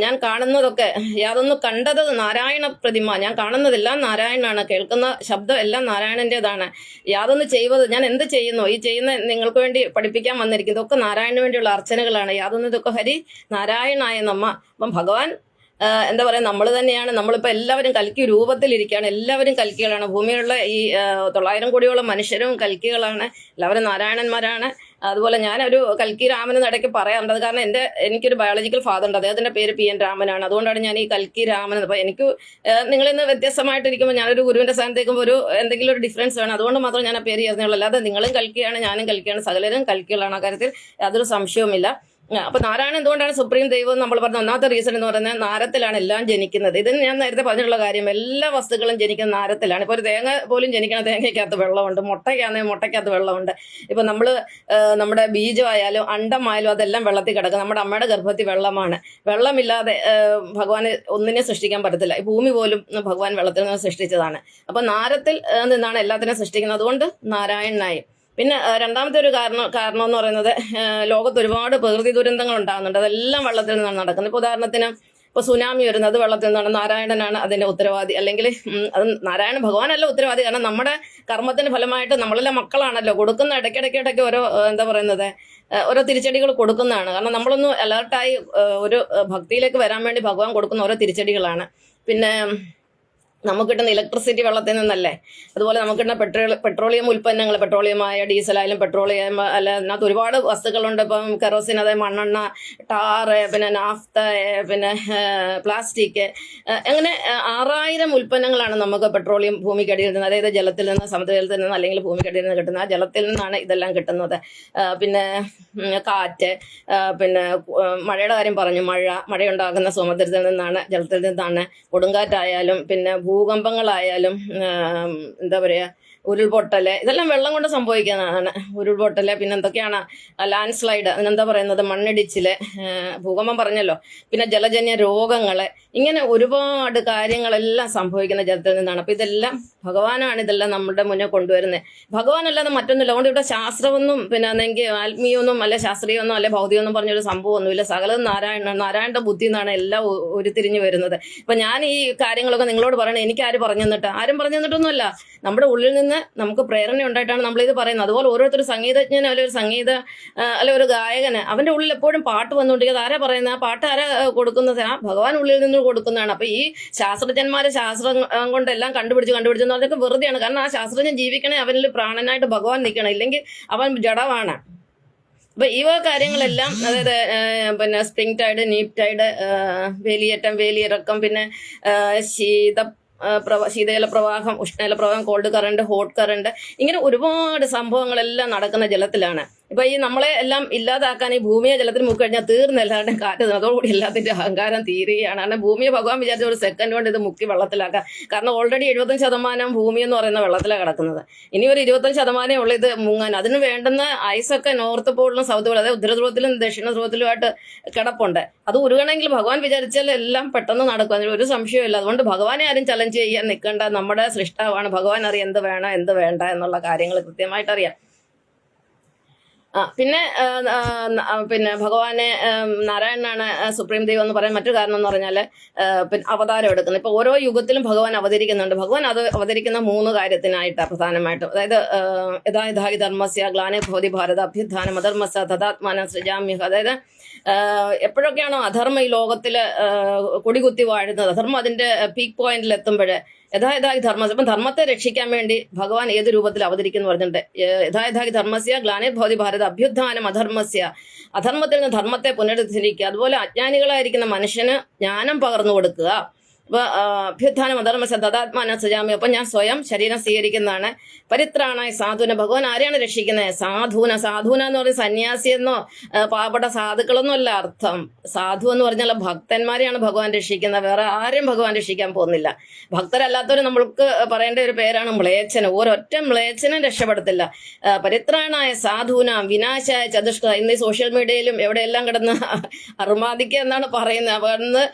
ഞാൻ കാണുന്നതൊക്കെ യാതൊന്ന് കണ്ടത് നാരായണ പ്രതിമ, ഞാൻ കാണുന്നതെല്ലാം നാരായണനാണ്, കേൾക്കുന്ന ശബ്ദം എല്ലാം നാരായണൻ്റെതാണ്. യാതൊന്ന് ചെയ്വത്, ഞാൻ എന്ത് ചെയ്യുന്നു, ഈ ചെയ്യുന്ന നിങ്ങൾക്ക് വേണ്ടി പഠിപ്പിക്കാൻ വന്നിരിക്കും, ഇതൊക്കെ നാരായണന് വേണ്ടിയുള്ള അർച്ചനകളാണ്. യാതൊന്ന് ഇതൊക്കെ ഹരി നാരായണായ നമ്മ. അപ്പം ഭഗവാൻ എന്താ പറയുക, നമ്മൾ തന്നെയാണ്. നമ്മളിപ്പോൾ എല്ലാവരും കൽക്കി രൂപത്തിലിരിക്കുകയാണ്, എല്ലാവരും കൽക്കികളാണ്. ഭൂമിയിലുള്ള ഈ 900 കോടിയോളം മനുഷ്യരും കൽക്കികളാണ്, എല്ലാവരും നാരായണന്മാരാണ്. അതുപോലെ ഞാനൊരു കൽക്കി രാമൻ എന്ന് ഇടയ്ക്ക് പറയാറുണ്ട്. കാരണം എനിക്കൊരു ബയോളജിക്കൽ ഫാദർ ഉണ്ട്, അദ്ദേഹത്തിന്റെ പേര് PN രാമനാണ്. അതുകൊണ്ടാണ് ഞാൻ ഈ കൽക്കി രാമൻ. അപ്പോൾ എനിക്ക് നിങ്ങളിൽ നിന്ന് വ്യത്യസ്തമായിട്ടിരിക്കുമ്പോൾ ഞാനൊരു ഗുരുവിന്റെ സ്ഥാനത്തേക്കുമ്പോൾ എന്തെങ്കിലും ഒരു ഡിഫറൻസ് വേണം, അതുകൊണ്ട് മാത്രം ഞാൻ ആ പേര് ചേർന്നുള്ളൂ. അല്ലാതെ നിങ്ങളും കൽക്കിയാണ്, ഞാനും കൽക്കിയാണ്, സകലരും കൽക്കികളാണ്. ആ കാര്യത്തിൽ യാതൊരു സംശയവുമില്ല. അപ്പൊ നാരായണൻ എന്തുകൊണ്ടാണ് സുപ്രീം ദൈവം നമ്മൾ പറഞ്ഞ ഒന്നാമത്തെ റീസൺ എന്ന് പറയുന്നത് നാരത്തിലാണ് എല്ലാം ജനിക്കുന്നത്. ഇതിന് ഞാൻ നേരത്തെ പറഞ്ഞിട്ടുള്ള കാര്യം, എല്ലാ വസ്തുക്കളും ജനിക്കുന്ന നാരത്തിലാണ്. ഇപ്പൊ ഒരു തേങ്ങ പോലും ജനിക്കണം, തേങ്ങയ്ക്കകത്ത് വെള്ളമുണ്ട്. മുട്ടയ്ക്കാണെങ്കിൽ മുട്ടയ്ക്കകത്ത് വെള്ളമുണ്ട്. ഇപ്പൊ നമ്മുടെ ബീജമായാലും അണ്ടമായാലും അതെല്ലാം വെള്ളത്തിൽ കിടക്കും. നമ്മുടെ അമ്മയുടെ ഗർഭത്തിൽ വെള്ളമാണ്. വെള്ളമില്ലാതെ ഭഗവാന് ഒന്നിനെ സൃഷ്ടിക്കാൻ പറ്റത്തില്ല. ഈ ഭൂമി പോലും ഭഗവാൻ വെള്ളത്തിൽ നിന്ന് സൃഷ്ടിച്ചതാണ്. അപ്പൊ നാരത്തിൽ നിന്നാണ് എല്ലാത്തിനെയും സൃഷ്ടിക്കുന്നത്. അതുകൊണ്ട് നാരായണനായി. പിന്നെ രണ്ടാമത്തെ ഒരു കാരണം എന്ന് പറയുന്നത്, ലോകത്ത് ഒരുപാട് പ്രകൃതി ദുരന്തങ്ങൾ ഉണ്ടാകുന്നുണ്ട്, അതെല്ലാം വെള്ളത്തിൽ നിന്നാണ് നടക്കുന്നത്. ഇപ്പോൾ ഉദാഹരണത്തിന് ഇപ്പോൾ സുനാമി വരുന്നത് വെള്ളത്തിൽ നിന്നാണ്. നാരായണനാണ് അതിന്റെ ഉത്തരവാദി. അല്ലെങ്കിൽ അത് നാരായണ ഭഗവാനല്ല ഉത്തരവാദി. കാരണം നമ്മുടെ കർമ്മത്തിന്റെ ഫലമായിട്ട് നമ്മളെല്ലാം മക്കളാണല്ലോ കൊടുക്കുന്ന. ഇടയ്ക്കിടയ്ക്ക് ഓരോ എന്താ പറയുന്നത്, ഓരോ തിരിച്ചടികൾ കൊടുക്കുന്നതാണ്. കാരണം നമ്മളൊന്ന് അലർട്ടായി ഒരു ഭക്തിയിലേക്ക് വരാൻ വേണ്ടി ഭഗവാൻ കൊടുക്കുന്ന ഓരോ തിരിച്ചടികളാണ്. പിന്നെ നമുക്ക് കിട്ടുന്ന ഇലക്ട്രിസിറ്റി വെള്ളത്തിൽ നിന്നല്ലേ. അതുപോലെ നമുക്ക് കിട്ടുന്ന പെട്രോളിയം ഉൽപ്പന്നങ്ങൾ, പെട്രോളിയമായ ഡീസലായാലും പെട്രോളിയം അല്ല, അതിനകത്ത് ഒരുപാട് വസ്തുക്കളുണ്ട്. ഇപ്പം കെറോസിൻ, അതായത് മണ്ണെണ്ണ, ടാറ്, പിന്നെ നാഫ്ത, പിന്നെ പ്ലാസ്റ്റിക്, അങ്ങനെ 6000 ഉൽപ്പന്നങ്ങളാണ് നമുക്ക് പെട്രോളിയം ഭൂമിക്കടിയിൽ നിന്ന്, അതായത് ജലത്തിൽ നിന്ന്, സമുദ്രജലത്തിൽ നിന്ന് അല്ലെങ്കിൽ ഭൂമിക്കടിയിൽ നിന്ന് കിട്ടുന്നത്. ആ ജലത്തിൽ നിന്നാണ് ഇതെല്ലാം കിട്ടുന്നത്. പിന്നെ കാറ്റ്, പിന്നെ മഴയുടെ കാര്യം പറഞ്ഞു. മഴയുണ്ടാകുന്ന സമുദ്രത്തിൽ നിന്നാണ്, ജലത്തിൽ നിന്നാണ്. കൊടുങ്കാറ്റായാലും പിന്നെ ഭൂകമ്പങ്ങളായാലും എന്താ പറയുക, ഉരുൾപൊട്ടല്, ഇതെല്ലാം വെള്ളം കൊണ്ട് സംഭവിക്കുന്നതാണ്. ഉരുൾപൊട്ടല്, പിന്നെ എന്തൊക്കെയാണ്, ലാൻഡ് സ്ലൈഡ്, അതിനെന്താ പറയുന്നത്, മണ്ണിടിച്ചില്, ഭൂകമ്പം പറഞ്ഞല്ലോ. പിന്നെ ജലജന്യ രോഗങ്ങള്, ഇങ്ങനെ ഒരുപാട് കാര്യങ്ങളെല്ലാം സംഭവിക്കുന്ന ജലത്തിൽ നിന്നാണ്. അപ്പൊ ഇതെല്ലാം ഭഗവാനാണ് ഇതെല്ലാം നമ്മുടെ മുന്നേ കൊണ്ടുവരുന്നത്. ഭഗവാനല്ലാതെ മറ്റൊന്നുമില്ല. അതുകൊണ്ട് ഇവിടെ ശാസ്ത്രമൊന്നും പിന്നെ അല്ലെങ്കിൽ ആത്മീയമൊന്നും അല്ലെ ശാസ്ത്രീയമൊന്നും അല്ലെ ഭൗതികമൊന്നും പറഞ്ഞൊരു സംഭവമൊന്നുമില്ല. സകലം നാരായണന്റെ ബുദ്ധി എന്നാണ് എല്ലാം ഉരുത്തിരിഞ്ഞു വരുന്നത്. ഇപ്പൊ ഞാൻ ഈ കാര്യങ്ങളൊക്കെ നിങ്ങളോട് പറയണേ, എനിക്ക് ആരും പറഞ്ഞു തന്നിട്ടൊന്നുമല്ല. നമ്മുടെ ഉള്ളിൽ നിന്ന് നമുക്ക് പ്രേരണ ഉണ്ടായിട്ടാണ് നമ്മളിത് പറയുന്നത്. അതുപോലെ ഓരോരുത്തർ സംഗീതജ്ഞന് അല്ലെ ഒരു ഗായകന്, അവന്റെ ഉള്ളിൽ എപ്പോഴും പാട്ട് വന്നുകൊണ്ടിരിക്കുന്നത്. ആരാ പറയുന്നത്? ആ പാട്ട് ആരാ കൊടുക്കുന്നത്? ആ ഭഗവാൻ ഉള്ളിൽ നിന്ന് കൊടുക്കുന്നതാണ്. അപ്പൊ ഈ ശാസ്ത്രജ്ഞന്മാരെ ശാസ്ത്രം കൊണ്ടെല്ലാം കണ്ടുപിടിച്ച് അതൊക്കെ വെറുതെയാണ്. കാരണം ആ ശാസ്ത്രജ്ഞൻ ജീവിക്കണേ അവനിൽ പ്രാണനായിട്ട് ഭഗവാൻ നിൽക്കണം, ഇല്ലെങ്കിൽ അവൻ ജഡമാണ്. അപ്പൊ ഈ കാര്യങ്ങളെല്ലാം, അതായത് പിന്നെ സ്പ്രിംഗ് ടൈഡ്, നീപ് ടൈഡ്, വേലിയേറ്റം, വേലിയിറക്കം, പിന്നെ ശീതജല പ്രവാഹം, ഉഷ്ണജല പ്രവാഹം, കോൾഡ് കറണ്ട്, ഹോട്ട് കറണ്ട്, ഇങ്ങനെ ഒരുപാട് സംഭവങ്ങളെല്ലാം നടക്കുന്ന ജലത്തിലാണ്. ഇപ്പൊ ഈ നമ്മളെ എല്ലാം ഇല്ലാതാക്കാൻ ഈ ഭൂമിയെ ജലത്തിൽ മുക്കി കഴിഞ്ഞാൽ തീർന്നെല്ലാവരുടെയും കാറ്റ്, അതോടുകൂടി എല്ലാത്തിന്റെ അഹങ്കാരം തീരുകയാണ്. കാരണം ഭൂമിയെ ഭഗവാൻ വിചാരിച്ച ഒരു സെക്കൻഡ് കൊണ്ട് ഇത് മുക്കി വെള്ളത്തിലാക്കാം. കാരണം ഓൾറെഡി 75% ഭൂമി എന്ന് പറയുന്ന വെള്ളത്തിലാണ് കിടക്കുന്നത്. ഇനി ഒരു 25% ഉള്ള ഇത് മുങ്ങാൻ. അതിന് വേണ്ടുന്ന ഐസൊക്കെ നോർത്ത് പോളിലും സൗത്ത് പോളും, അതായത് ഉത്തരധ്രുവത്തിലും ദക്ഷിണ ധ്രുവത്തിലുമായിട്ട് കിടപ്പുണ്ട്. അത് ഉരുകണമെങ്കിൽ ഭഗവാൻ വിചാരിച്ചാൽ എല്ലാം പെട്ടെന്ന് നടക്കും, അതിൽ ഒരു സംശയമില്ല. അതുകൊണ്ട് ഭഗവാനെ ആരും ചലഞ്ച് ചെയ്യാൻ നിൽക്കേണ്ട. നമ്മുടെ സൃഷ്ടാവാണ്, ഭഗവാൻ അറിയാം എന്ത് വേണം എന്ത് വേണ്ട എന്നുള്ള കാര്യങ്ങൾ കൃത്യമായിട്ട് അറിയാം. പിന്നെ ഭഗവാനെ നാരായണനാണ് സുപ്രീം ദൈവം എന്ന് പറയാൻ മറ്റൊരു കാരണം എന്ന് പറഞ്ഞാൽ പിന്നെ അവതാരം എടുക്കുന്നത്. ഇപ്പൊ ഓരോ യുഗത്തിലും ഭഗവാൻ അവതരിക്കുന്നുണ്ട്. ഭഗവാൻ അത് അവതരിക്കുന്ന 3 കാര്യത്തിനായിട്ടാണ് പ്രധാനമായിട്ടും. അതായത് യഥാ ധർമ്മസ്യ ഗ്ലാനി ഭവതി ഭാരത അഭ്യുത്ഥാനം അധർമ്മസ്യ തഥാത്മാനം സൃജാമ്യഹ. അതായത് എപ്പോഴൊക്കെയാണോ അധർമ്മം ഈ ലോകത്തില് കൊടികുത്തി വാഴുന്നത്, അധർമ്മം അതിന്റെ പീക്ക് പോയിന്റിൽ എത്തുമ്പോൾ യഥാ ധർമ്മ, ഇപ്പം ധർമ്മത്തെ രക്ഷിക്കാൻ വേണ്ടി ഭഗവാൻ ഏത് രൂപത്തിൽ അവതരിക്കുന്നു പറഞ്ഞിട്ടുണ്ട്. യഥാ ധർമ്മസ്യ ഗ്ലാനിർഭവതി ഭാരത അഭ്യുത്ഥാനം അധർമ്മസ്യ. അധർമ്മത്തിൽ നിന്ന് ധർമ്മത്തെ പുനരുദ്ധരിക്കുക. അതുപോലെ അജ്ഞാനികളായിരിക്കുന്ന മനുഷ്യന് ജ്ഞാനം പകർന്നു കൊടുക്കുക. അപ്പൊ അഭ്യുത്ഥാനം അധർമ്മസ്യ തഥാത്മാനം സൃജാമി. അപ്പൊ ഞാൻ സ്വയം ശരീരം സ്വീകരിക്കുന്നതാണ്. പരിത്രാണായ സാധുന. ഭഗവാൻ ആരെയാണ് രക്ഷിക്കുന്നത്? സാധൂന എന്ന് പറയുന്നത് സന്യാസി എന്നോ പാവപ്പെട്ട സാധുക്കളൊന്നും അല്ല അർത്ഥം. സാധു എന്ന് പറഞ്ഞാൽ ഭക്തന്മാരെയാണ് ഭഗവാൻ രക്ഷിക്കുന്നത്, വേറെ ആരും ഭഗവാൻ രക്ഷിക്കാൻ പോകുന്നില്ല. ഭക്തരല്ലാത്തവർ നമ്മൾക്ക് പറയേണ്ട ഒരു പേരാണ് മ്ലേച്ഛന്. ഒരൊറ്റ മ്ലേച്ഛനും രക്ഷപ്പെടത്തില്ല. പരിത്രാണായ സാധൂന വിനാശായ ചതുഷ്ക. ഇന്ന് സോഷ്യൽ മീഡിയയിലും എവിടെയെല്ലാം കിടന്ന് അറുമാദിക്കുക എന്നാണ് പറയുന്നത്. അവിടുന്ന്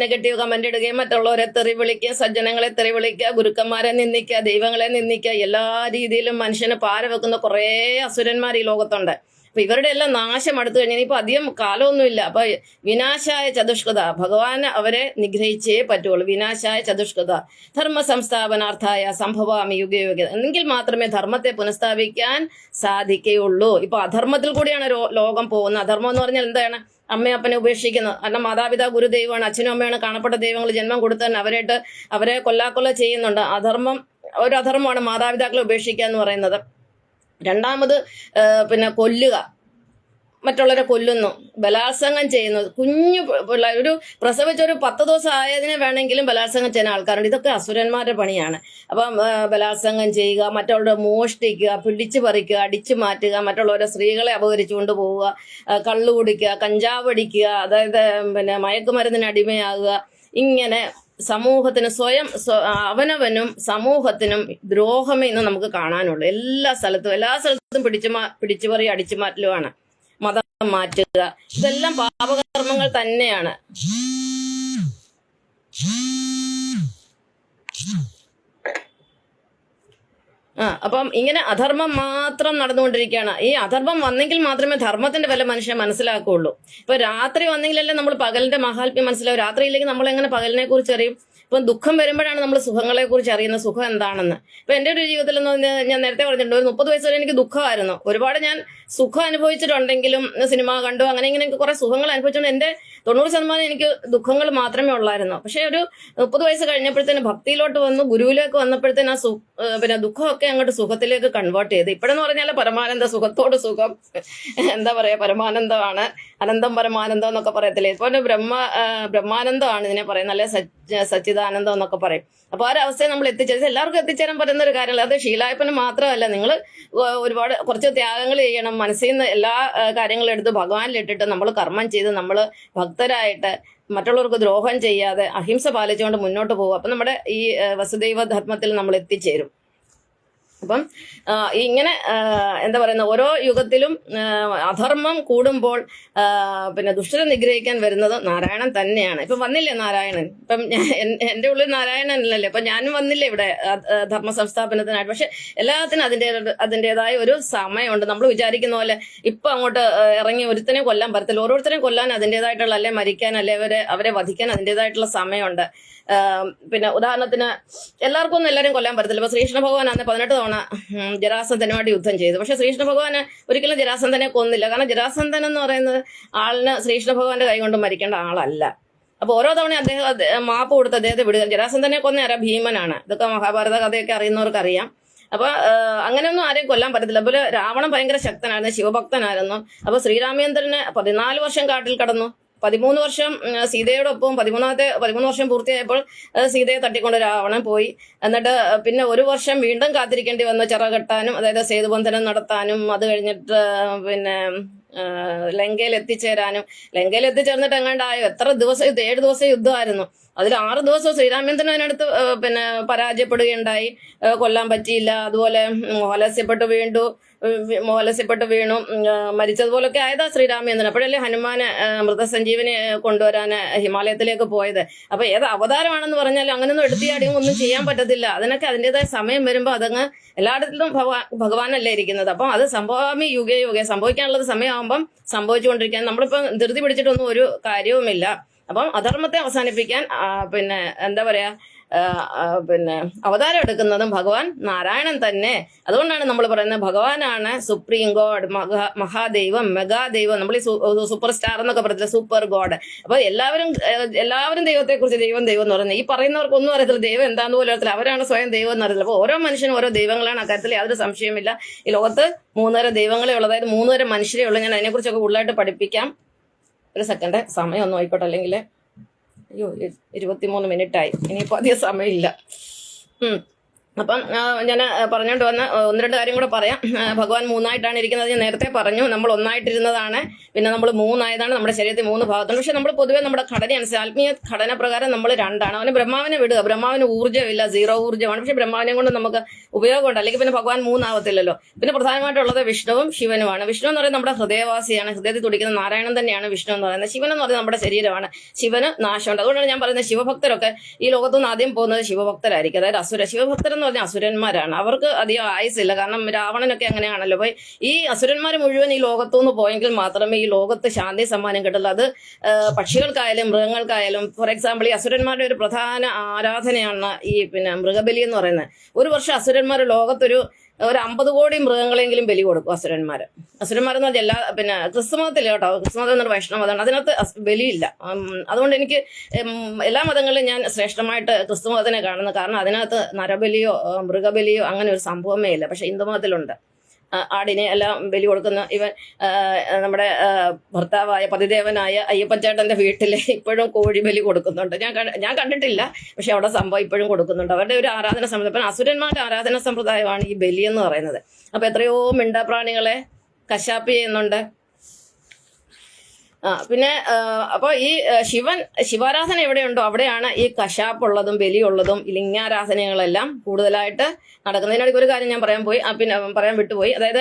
നെഗറ്റീവ് കമന്റ് ഇടുകയും മറ്റുള്ളവരെ തെറി വിളിക്കുക, സജ്ജനങ്ങളെ തെറി വിളിക്കുക, ഗുരുക്കന്മാരെ നിന്ദിക്കുക, ദൈവങ്ങളെ നിന്ദിക്കുക, എല്ലാ രീതിയിലും മനുഷ്യന് പാര വെക്കുന്ന കുറേ അസുരന്മാർ ഈ ലോകത്തുണ്ട്. അപ്പൊ ഇവരുടെ എല്ലാം നാശം അടുത്തു കഴിഞ്ഞാൽ ഇപ്പൊ അധികം കാലമൊന്നുമില്ല. അപ്പൊ വിനാശായ ചതുഷ്കൃത, ഭഗവാൻ അവരെ നിഗ്രഹിച്ചേ പറ്റുള്ളൂ. വിനാശായ ചതുഷ്കൃത ധർമ്മ സംസ്ഥാപനാർത്ഥായ സംഭവാമി യുഗയുഗ, എങ്കിൽ മാത്രമേ ധർമ്മത്തെ പുനഃസ്ഥാപിക്കാൻ സാധിക്കുകയുള്ളൂ. ഇപ്പൊ അധർമ്മത്തിൽ കൂടിയാണ് ലോകം പോകുന്നത്. അധർമ്മം എന്ന് പറഞ്ഞാൽ എന്താണ്? അമ്മയും അപ്പനെ ഉപേക്ഷിക്കുന്നത്. കാരണം മാതാപിതാ ഗുരുദൈവമാണ്, അച്ഛനും അമ്മയാണ് കാണപ്പെട്ട ദൈവങ്ങൾ. ജന്മം കൊടുത്തു തന്നെ അവരെ കൊല്ലാക്കൊല്ല ചെയ്യുന്നുണ്ട്. ഒരു അധർമ്മമാണ് മാതാപിതാക്കളെ ഉപേക്ഷിക്കുക എന്ന് പറയുന്നത്. രണ്ടാമത് കൊല്ലുക, മറ്റുള്ളവരെ കൊല്ലുന്നു, ബലാത്സംഗം ചെയ്യുന്നു. കുഞ്ഞു പിള്ളേർ ഒരു പ്രസവിച്ചൊരു 10 ദിവസം ആയതിനെ വേണമെങ്കിലും ബലാത്സംഗം ചെയ്യുന്ന ആൾക്കാരുണ്ട്. ഇതൊക്കെ അസുരന്മാരുടെ പണിയാണ്. അപ്പം ബലാത്സംഗം ചെയ്യുക, മറ്റുള്ളവരെ മോഷ്ടിക്കുക, പിടിച്ചു പറിക്കുക, അടിച്ചു മാറ്റുക, മറ്റുള്ളവരെ സ്ത്രീകളെ അപഹരിച്ചു കൊണ്ടുപോവുക, കള്ളു കുടിക്കുക, കഞ്ചാവ് അടിക്കുക, അതായത് മയക്കുമരുന്നിന് അടിമയാകുക. ഇങ്ങനെ സമൂഹത്തിന് അവനവനും സമൂഹത്തിനും ദ്രോഹമേ ഇന്ന് നമുക്ക് കാണാനുള്ളൂ. എല്ലാ സ്ഥലത്തും പിടിച്ചുപറി അടിച്ചുമാറ്റലുമാണ്. മതം മാറ്റുക, ഇതെല്ലാം പാപകർമ്മങ്ങൾ തന്നെയാണ്. അപ്പം ഇങ്ങനെ അധർമ്മം മാത്രം നടന്നുകൊണ്ടിരിക്കുകയാണ്. ഈ അധർമ്മം വന്നെങ്കിൽ മാത്രമേ ധർമ്മത്തിന്റെ വില മനുഷ്യൻ മനസ്സിലാക്കുകയുള്ളൂ. ഇപ്പൊ രാത്രി വന്നെങ്കിലല്ലേ നമ്മൾ പകലിന്റെ മഹാത്മ്യം മനസ്സിലാവും. രാത്രി ഇല്ലെങ്കിൽ നമ്മൾ എങ്ങനെ പകലിനെ കുറിച്ച് അറിയും? ഇപ്പം ദുഃഖം വരുമ്പോഴാണ് നമ്മൾ സുഖങ്ങളെ കുറിച്ച് അറിയുന്നത്, സുഖം എന്താണെന്ന്. ഇപ്പൊ എൻ്റെ ഒരു ജീവിതത്തിൽ ഞാൻ നേരത്തെ പറഞ്ഞിട്ടുണ്ട്, ഒരു 30 വയസ്സ് വരെ എനിക്ക് ദുഃഖമായിരുന്നു. ഒരുപാട് ഞാൻ സുഖം അനുഭവിച്ചിട്ടുണ്ടെങ്കിലും സിനിമ കണ്ടു അങ്ങനെ ഇങ്ങനെയൊക്കെ കുറെ സുഖങ്ങൾ അനുഭവിച്ചുകൊണ്ട് എൻ്റെ 90% എനിക്ക് ദുഃഖങ്ങൾ മാത്രമേ ഉള്ളായിരുന്നു. പക്ഷെ ഒരു 30 വയസ്സ് കഴിഞ്ഞപ്പോഴത്തേന് ഭക്തിയിലോട്ട് വന്നു, ഗുരുവിലേക്ക് വന്നപ്പോഴത്തേന് ദുഃഖമൊക്കെ അങ്ങോട്ട് സുഖത്തിലേക്ക് കൺവേർട്ട് ചെയ്ത്. ഇപ്പോഴെന്ന് പറഞ്ഞാൽ പരമാനന്ദ, സുഖത്തോട് സുഖം, എന്താ പറയാ, പരമാനന്ദമാണ്, അനന്തം പരമാനന്ദം എന്നൊക്കെ പറയത്തില്ലേ. ഇപ്പൊ ബ്രഹ്മാനന്ദമാണ് ഇതിനെ പറയുന്നത്, അല്ലെ സച്ചിദാനന്ദം എന്നൊക്കെ പറയും. അപ്പൊ ആ ഒരു അവസ്ഥയെ നമ്മൾ എത്തിച്ചേരും. എല്ലാവർക്കും എത്തിച്ചേരാൻ പറ്റുന്ന ഒരു കാര്യമല്ല. അത് ശീലായപ്പന് മാത്രമല്ല, നിങ്ങൾ കുറച്ച് ത്യാഗങ്ങൾ ചെയ്യണം. മനസ്സിൽ നിന്ന് എല്ലാ കാര്യങ്ങളും എടുത്ത് ഭഗവാനിലിട്ടിട്ട് നമ്മൾ കർമ്മം ചെയ്ത് നമ്മൾ ഭക്തരായിട്ട് മറ്റുള്ളവർക്ക് ദ്രോഹം ചെയ്യാതെ അഹിംസ പാലിച്ചുകൊണ്ട് മുന്നോട്ട് പോകും. അപ്പം നമ്മുടെ ഈ വസുദൈവ ധർമ്മത്തിൽ നമ്മൾ എത്തിച്ചേരും. അപ്പം ഇങ്ങനെ എന്താ പറയുന്ന ഓരോ യുഗത്തിലും അധർമ്മം കൂടുമ്പോൾ ദുഷ്ടരെ നിഗ്രഹിക്കാൻ വരുന്നത് നാരായണൻ തന്നെയാണ്. ഇപ്പം വന്നില്ലേ നാരായണൻ? ഇപ്പം എൻ്റെ ഉള്ളിൽ നാരായണൻ അല്ലല്ലേ, അപ്പം ഞാനും വന്നില്ലേ ഇവിടെ ധർമ്മ സംസ്ഥാപനത്തിനായിട്ട്. പക്ഷെ എല്ലാത്തിനും അതിൻ്റെതായ ഒരു സമയമുണ്ട്. നമ്മൾ വിചാരിക്കുന്ന പോലെ ഇപ്പം അങ്ങോട്ട് ഇറങ്ങി ഒരുത്തനെ കൊല്ലാൻ പറ്റത്തില്ല. ഓരോരുത്തരെയും കൊല്ലാൻ അതിൻ്റെതായിട്ടുള്ള, അല്ലെ മരിക്കാൻ, അല്ലെ അവരെ വധിക്കാൻ അതിൻ്റെതായിട്ടുള്ള സമയമുണ്ട്. ഉദാഹരണത്തിന് എല്ലാവർക്കും ഒന്നും എല്ലാവരും കൊല്ലാൻ പറ്റത്തില്ല. ഇപ്പൊ ശ്രീകൃഷ്ണ ഭഗവാൻ അന്ന് 18 തവണ ജരാസന്ധനുമായിട്ട് യുദ്ധം ചെയ്തു. പക്ഷെ ശ്രീകൃഷ്ണ ഭഗവാന് ഒരിക്കലും ജരാസന്ധനെ കൊന്നില്ല. കാരണം ജരാസന്ധൻ എന്ന് പറയുന്നത് ആളിന് ശ്രീകൃഷ്ണ ഭഗവാന്റെ കൈ കൊണ്ട് മരിക്കേണ്ട ആളല്ല. അപ്പൊ ഓരോ തവണ അദ്ദേഹം മാപ്പ് കൊടുത്ത് അദ്ദേഹത്തെ വിടുക. ജരാസന്ധനെ കൊന്ന ആരാ? ഭീമനാണ്. ഇതൊക്കെ മഹാഭാരത കഥയൊക്കെ അറിയുന്നവർക്ക് അറിയാം. അപ്പൊ അങ്ങനെയൊന്നും ആരെയും കൊല്ലാൻ പറ്റത്തില്ല. അതുപോലെ രാവണൻ ഭയങ്കര ശക്തനായിരുന്നു, ശിവഭക്തനായിരുന്നു. അപ്പൊ ശ്രീരാമചന്ദ്രന് 14 വർഷം കാട്ടിൽ കടന്നു. 13 വർഷം സീതയോടൊപ്പം 13 വർഷം പൂർത്തിയായപ്പോൾ സീതയെ തട്ടിക്കൊണ്ട് രാവണൻ പോയി. എന്നിട്ട് പിന്നെ 1 വർഷം വീണ്ടും കാത്തിരിക്കേണ്ടി വന്നു, ചിറകെട്ടാനും, അതായത് സേതുബന്ധനം നടത്താനും, അത് കഴിഞ്ഞിട്ട് ലങ്കയിൽ എത്തിച്ചേരാനും. ലങ്കയിൽ എത്തിച്ചേർന്നിട്ട് എങ്ങാണ്ടായോ എത്ര ദിവസം, 7 ദിവസം യുദ്ധമായിരുന്നു. അതിൽ 6 ദിവസം ശ്രീരാമചന്ദ്രൻ അതിനടുത്ത് പരാജയപ്പെടുകയുണ്ടായി, കൊല്ലാൻ പറ്റിയില്ല. അതുപോലെ മോഹലസ്യപ്പെട്ട് വീണു, മരിച്ചതുപോലൊക്കെ ആയതാ ശ്രീരാമചന്ദ്രൻ. അപ്പോഴല്ലേ ഹനുമാന് മൃതസഞ്ജീവനി കൊണ്ടുവരാൻ ഹിമാലയത്തിലേക്ക് പോയത്. അപ്പൊ ഏത് അവതാരമാണെന്ന് പറഞ്ഞാലും അങ്ങനെയൊന്നും എടുത്തിയാടിയും ഒന്നും ചെയ്യാൻ പറ്റത്തില്ല. അതിനൊക്കെ അതിൻ്റെതായ സമയം വരുമ്പോൾ അതങ്ങ് എല്ലായിടത്തും ഭഗവാനല്ലേ ഇരിക്കുന്നത്. അപ്പം അത് സംഭവാമി യുഗേ സംഭവിക്കാനുള്ളത് സമയമാകുമ്പം സംഭവിച്ചുകൊണ്ടിരിക്കാൻ നമ്മളിപ്പം ധൃതി പിടിച്ചിട്ടൊന്നും ഒരു കാര്യവുമില്ല. അപ്പം അധർമ്മത്തെ അവസാനിപ്പിക്കാൻ എന്താ പറയാ അവതാരം എടുക്കുന്നതും ഭഗവാൻ നാരായണൻ തന്നെ. അതുകൊണ്ടാണ് നമ്മൾ പറയുന്നത് ഭഗവാനാണ് സുപ്രീം ഗോഡ്, മഹാദൈവം, മെഗാദൈവം. നമ്മൾ ഈ സൂപ്പർ സ്റ്റാർ എന്നൊക്കെ പറയത്തില്ല, സൂപ്പർ ഗോഡ്. അപ്പൊ എല്ലാവരും ദൈവത്തെ കുറിച്ച് ദൈവം എന്ന് പറയുന്നത്. ഈ പറയുന്നവർക്കൊന്നും അറിയത്തില്ല ദൈവം എന്താന്ന് പോലും അറിയത്തില്ല. അവരാണ് സ്വയം ദൈവം എന്ന് അറിയത്തില്ല. അപ്പൊ ഓരോ മനുഷ്യനും ഓരോ ദൈവങ്ങളാണ്. അക്കാര്യത്തിൽ യാതൊരു സംശയമില്ല. ഈ ലോകത്ത് 3 തരം ദൈവങ്ങളെ ഉള്ളൂ, അതായത് 3 തരം മനുഷ്യരെ ഉള്ളൂ. ഞാൻ അതിനെക്കുറിച്ചൊക്കെ കൂടുതലായിട്ട് പഠിപ്പിക്കാം. ഒരു സെക്കൻഡ്, സമയം ഒന്നും ആയിക്കോട്ടെ, അല്ലെങ്കിൽ 23 മിനിറ്റായി, ഇനിയിപ്പോൾ അധികം സമയമില്ല. അപ്പം ഞാൻ പറഞ്ഞുകൊണ്ട് വന്ന 1-2 കാര്യം കൂടെ പറയാം. ഭഗവാൻ 3ആയിട്ടാണ് ഇരിക്കുന്നത്. ഞാൻ നേരത്തെ പറഞ്ഞു, നമ്മൾ 1ആയിട്ടിരുന്നതാണ്, പിന്നെ നമ്മൾ 3ആയതാണ്. നമ്മുടെ ശരീരത്തിൽ 3 ഭാഗത്തുണ്ട്. പക്ഷെ നമ്മൾ പൊതുവെ നമ്മുടെ ഘടന അനുസരിച്ച്, ആത്മീയ ഘടന പ്രകാരം നമ്മൾ 2ആണ്. അവന് ബ്രഹ്മാവിനെ വിടുക. ബ്രഹ്മാവിന് ഊർജ്ജമില്ല, 0 ഊർജ്ജമാണ്. പക്ഷെ ബ്രഹ്മാവിനെ കൊണ്ട് നമുക്ക് ഉപയോഗമുണ്ട്. അല്ലെങ്കിൽ പിന്നെ ഭഗവാൻ 3 ആവത്തില്ലല്ലോ. പിന്നെ പ്രധാനമായിട്ടുള്ളത് വിഷ്ണുവും ശിവനുമാണ്. വിഷ്ണു എന്ന് പറയുന്നത് നമ്മുടെ ഹൃദയവാസിയാണ്, ഹൃദയത്തിൽ തുടിക്കുന്ന നാരായണൻ തന്നെയാണ് വിഷ്ണു എന്ന് പറയുന്നത്. ശിവൻ എന്ന് പറയുന്നത് നമ്മുടെ ശരീരമാണ്. ശിവന് നാശമുണ്ട്. അതുകൊണ്ടാണ് ഞാൻ പറയുന്നത് ശിവഭക്തരൊക്കെ ഈ ലോകത്തുനിന്ന് ആദ്യം പോകുന്നത് ശിവഭക്തരായിരിക്കും. അതായത് അസുര ശിവഭക്തരെന്ന് പറഞ്ഞാൽ അസുരന്മാരാണ്. അവർക്ക് അധികം ആയുസില്ല. കാരണം രാവണനൊക്കെ അങ്ങനെയാണല്ലോ. അപ്പൊ ഈ അസുരന്മാർ മുഴുവൻ ഈ ലോകത്തുനിന്ന് പോയെങ്കിൽ മാത്രമേ ഈ ലോകത്ത് ശാന്തി സമ്മാനം കിട്ടുള്ളൂ. അത് പക്ഷികൾക്കായാലും മൃഗങ്ങൾക്കായാലും. ഫോർ എക്സാമ്പിൾ, ഈ അസുരന്മാരുടെ ഒരു പ്രധാന ആരാധനയാണ് ഈ മൃഗബലി എന്ന് പറയുന്നത്. ഒരു വർഷം അസുരന്മാർ ലോകത്തൊരു 50 കോടി മൃഗങ്ങളെങ്കിലും ബലി കൊടുക്കും അസുരന്മാരെന്ന് പറഞ്ഞാൽ ക്രിസ്തുമതത്തിൽ കേട്ടോ, ക്രിസ്തുമതം എന്നൊരു വൈഷ്ണവതാണ്, അതിനകത്ത് ബലിയില്ല. അതുകൊണ്ട് എനിക്ക് എല്ലാ മതങ്ങളിലും ഞാൻ ശ്രേഷ്ഠമായിട്ട് ക്രിസ്തുമതത്തിനെ കാണുന്നു. കാരണം അതിനകത്ത് നരബലിയോ മൃഗബലിയോ അങ്ങനെ ഒരു സംഭവമേ ഇല്ല. പക്ഷെ ഹിന്ദുമതത്തിലുണ്ട്. ആടിനെ എല്ലാം ബലി കൊടുക്കുന്ന ഇവൻ നമ്മുടെ ഭർത്താവായ പതിദേവനായ അയ്യപ്പച്ചേട്ടന്റെ വീട്ടിൽ ഇപ്പോഴും കോഴി ബലി കൊടുക്കുന്നുണ്ട്. ഞാൻ കണ്ടിട്ടില്ല, പക്ഷെ അവിടെ സംഭവം ഇപ്പോഴും കൊടുക്കുന്നുണ്ട്. അവരുടെ ഒരു ആരാധന സമ്പ്രദായം, അസുരന്മാരുടെ ആരാധന സമ്പ്രദായമാണ് ഈ ബലി എന്ന് പറയുന്നത്. അപ്പൊ എത്രയോ മിണ്ടാപ്രാണികളെ കശാപ്പ് ചെയ്യുന്നുണ്ട്. പിന്നെ അപ്പോൾ ഈ ശിവാരാധന എവിടെയുണ്ടോ അവിടെയാണ് ഈ കശാപ്പുള്ളതും ബലിയുള്ളതും ലിംഗാരാധനകളെല്ലാം കൂടുതലായിട്ട് നടക്കുന്നതിനിടയ്ക്ക് ഒരു കാര്യം ഞാൻ പറയാൻ വിട്ടുപോയി. അതായത്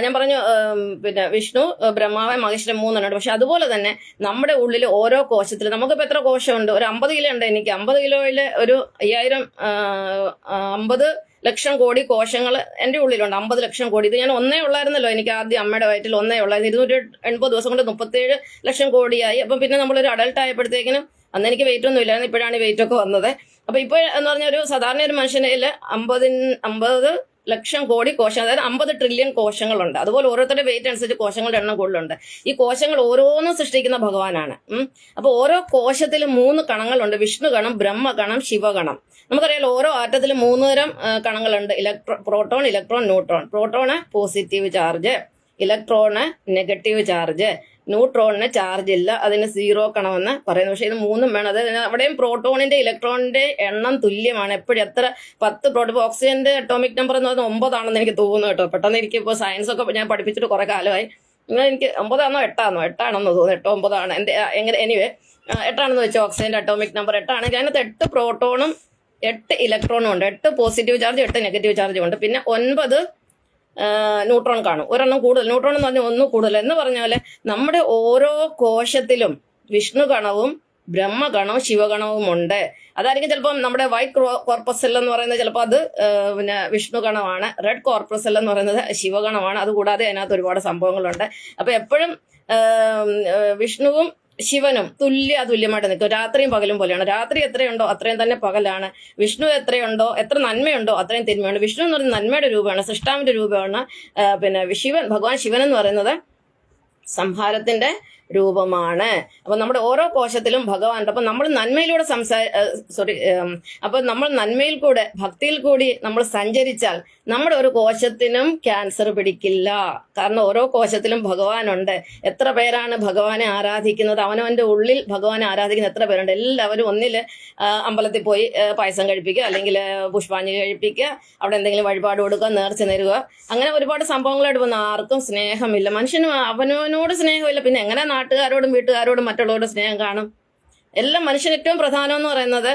ഞാൻ പറഞ്ഞു വിഷ്ണു, ബ്രഹ്മാവ്, മഹേശ്വരൻ 3 ഉണ്ട്. പക്ഷെ അതുപോലെ തന്നെ നമ്മുടെ ഉള്ളിൽ ഓരോ കോശത്തിൽ നമുക്കിപ്പോൾ എത്ര കോശമുണ്ട്? ഒരു 50 കിലോ ഉണ്ട് എനിക്ക്. 50 കിലോയിൽ ഒരു 50 ലക്ഷം കോടി കോശങ്ങൾ എൻ്റെ ഉള്ളിലുണ്ട്. 50 ലക്ഷം കോടി. ഇത് ഞാൻ ഒന്നേ ഉള്ളായിരുന്നല്ലോ. എനിക്ക് ആദ്യം അമ്മയുടെ വയറ്റിൽ ഒന്നേ ഉള്ളായിരുന്നു. 280 ദിവസം കൊണ്ട് 37 ലക്ഷം കോടിയായി. അപ്പം പിന്നെ നമ്മളൊരു അഡൾട്ട് ആയപ്പോഴത്തേക്കിനും അന്ന് എനിക്ക് വെയിറ്റ് ഒന്നും ഇല്ലായിരുന്നു. ഇപ്പോഴാണ് വെയിറ്റ് ഒക്കെ വന്നത്. അപ്പൊ ഇപ്പോൾ എന്ന് പറഞ്ഞ ഒരു സാധാരണ ഒരു മനുഷ്യനിൽ 50 ലക്ഷം കോടി കോശം, അതായത് 50 ട്രില്യൺ കോശങ്ങളുണ്ട്. അതുപോലെ ഓരോരുത്തരുടെ വെയിറ്റ് അനുസരിച്ച് കോശങ്ങളുടെ എണ്ണം കൂടുതലുണ്ട്. ഈ കോശങ്ങൾ ഓരോന്നും സൃഷ്ടിക്കുന്ന ഭഗവാനാണ്. അപ്പൊ ഓരോ കോശത്തിലും 3 കണങ്ങളുണ്ട്: വിഷ്ണു ഗണം, ബ്രഹ്മഗണം, ശിവഗണം. നമുക്കറിയാലോ ഓരോ ആറ്റത്തിലും 3 തരം കണങ്ങളുണ്ട്: proton, electron, neutron. Proton positive charge, electron negative charge, ന്യൂട്രോണിന് ചാർജ് ഇല്ല, അതിന് 0 കണമെന്ന് പറയുന്നു. പക്ഷെ ഇത് 3ഉം വേണം. അതായത് അവിടെയും പ്രോട്ടോണിന്റെ ഇലക്ട്രോണിന്റെ എണ്ണം തുല്യമാണ് എപ്പോഴും. എത്ര 10 പ്രോട്ടോൺ. ഓക്സിജന്റെ അറ്റോമിക് നമ്പർ എന്ന് പറയുന്നത് 9 ആണെന്ന് എനിക്ക് തോന്നുന്നു കേട്ടോ. പെട്ടെന്ന് എനിക്ക് ഇപ്പോൾ സയൻസ് ഒക്കെ ഞാൻ പഠിപ്പിച്ചിട്ട് കുറെ കാലമായി. എനിക്ക് 9 ആണോ 8 ആണെന്ന് തോന്നുന്നു. 8 9 ആണ് എങ്ങനെ. എനിവേ 8 ആണെന്ന് വെച്ചാൽ ഓക്സിജന്റെ അറ്റോമിക് നമ്പർ 8 ആണെങ്കിൽ അതിനകത്ത് 8 പ്രോട്ടോണും 8 ഇലക്ട്രോണും ഉണ്ട്. 8 പോസിറ്റീവ് ചാർജ്, 8 നെഗറ്റീവ് ചാർജും ഉണ്ട്. പിന്നെ 9 ന്യൂട്രോൺ കാണും. ഒരെണ്ണം കൂടുതൽ. ന്യൂട്രോൺ എന്ന് പറഞ്ഞാൽ 1 കൂടുതൽ. എന്ന് പറഞ്ഞ പോലെ നമ്മുടെ ഓരോ കോശത്തിലും വിഷ്ണു ഗണവും ബ്രഹ്മഗണവും ശിവഗണവും ഉണ്ട്. അതായിരിക്കും ചിലപ്പോൾ നമ്മുടെ വൈറ്റ് കോർപ്പസെൽ എന്ന് പറയുന്നത് ചിലപ്പോൾ അത് വിഷ്ണു ഗണമാണ്. റെഡ് കോർപ്പസെൽ എന്ന് പറയുന്നത് ശിവഗണമാണ്. അതുകൂടാതെ അതിനകത്ത് ഒരുപാട് സംഭവങ്ങളുണ്ട്. അപ്പൊ എപ്പോഴും വിഷ്ണുവും ശിവനും തുല്യമായിട്ട് നിൽക്കും. രാത്രിയും പകലും പോലെയാണ്. രാത്രി എത്രയുണ്ടോ അത്രയും തന്നെ പകലാണ്. വിഷ്ണു എത്രയുണ്ടോ, എത്ര നന്മയുണ്ടോ അത്രയും തിന്മയുണ്ട്. വിഷ്ണു എന്ന് പറയുന്നത് നന്മയുടെ രൂപമാണ്, സൃഷ്ടാവിന്റെ രൂപമാണ്. ഭഗവാൻ ശിവൻ എന്ന് പറയുന്നത് സംഹാരത്തിന്റെ രൂപമാണ്. അപ്പൊ നമ്മുടെ ഓരോ കോശത്തിലും ഭഗവാൻ. അപ്പൊ നമ്മൾ നന്മയിലൂടെ അപ്പൊ നമ്മൾ നന്മയിൽ കൂടെ ഭക്തിയിൽ കൂടി നമ്മൾ സഞ്ചരിച്ചാൽ നമ്മുടെ ഒരു കോശത്തിനും ക്യാൻസർ പിടിക്കില്ല. കാരണം ഓരോ കോശത്തിലും ഭഗവാനുണ്ട്. എത്ര പേരാണ് ഭഗവാനെ ആരാധിക്കുന്നത്? അവനവന്റെ ഉള്ളിൽ ഭഗവാനെ ആരാധിക്കുന്ന എത്ര പേരുണ്ട്? എല്ലാവരും ഒന്നിൽ അമ്പലത്തിൽ പോയി പായസം കഴിപ്പിക്കുക, അല്ലെങ്കിൽ പുഷ്പാഞ്ജലി കഴിപ്പിക്കുക, അവിടെ എന്തെങ്കിലും വഴിപാട് കൊടുക്കുക, നേർച്ച നേരുക, അങ്ങനെ ഒരുപാട് സംഭവങ്ങളായിട്ട് വന്ന് ആർക്കും സ്നേഹമില്ല. മനുഷ്യന് അവനവനോട് സ്നേഹമില്ല. പിന്നെ എങ്ങനെ നാട്ടുകാരോടും വീട്ടുകാരോടും മറ്റുള്ളവരോടും സ്നേഹം കാണും? എല്ലാം മനുഷ്യന് ഏറ്റവും പ്രധാനം എന്ന് പറയുന്നത്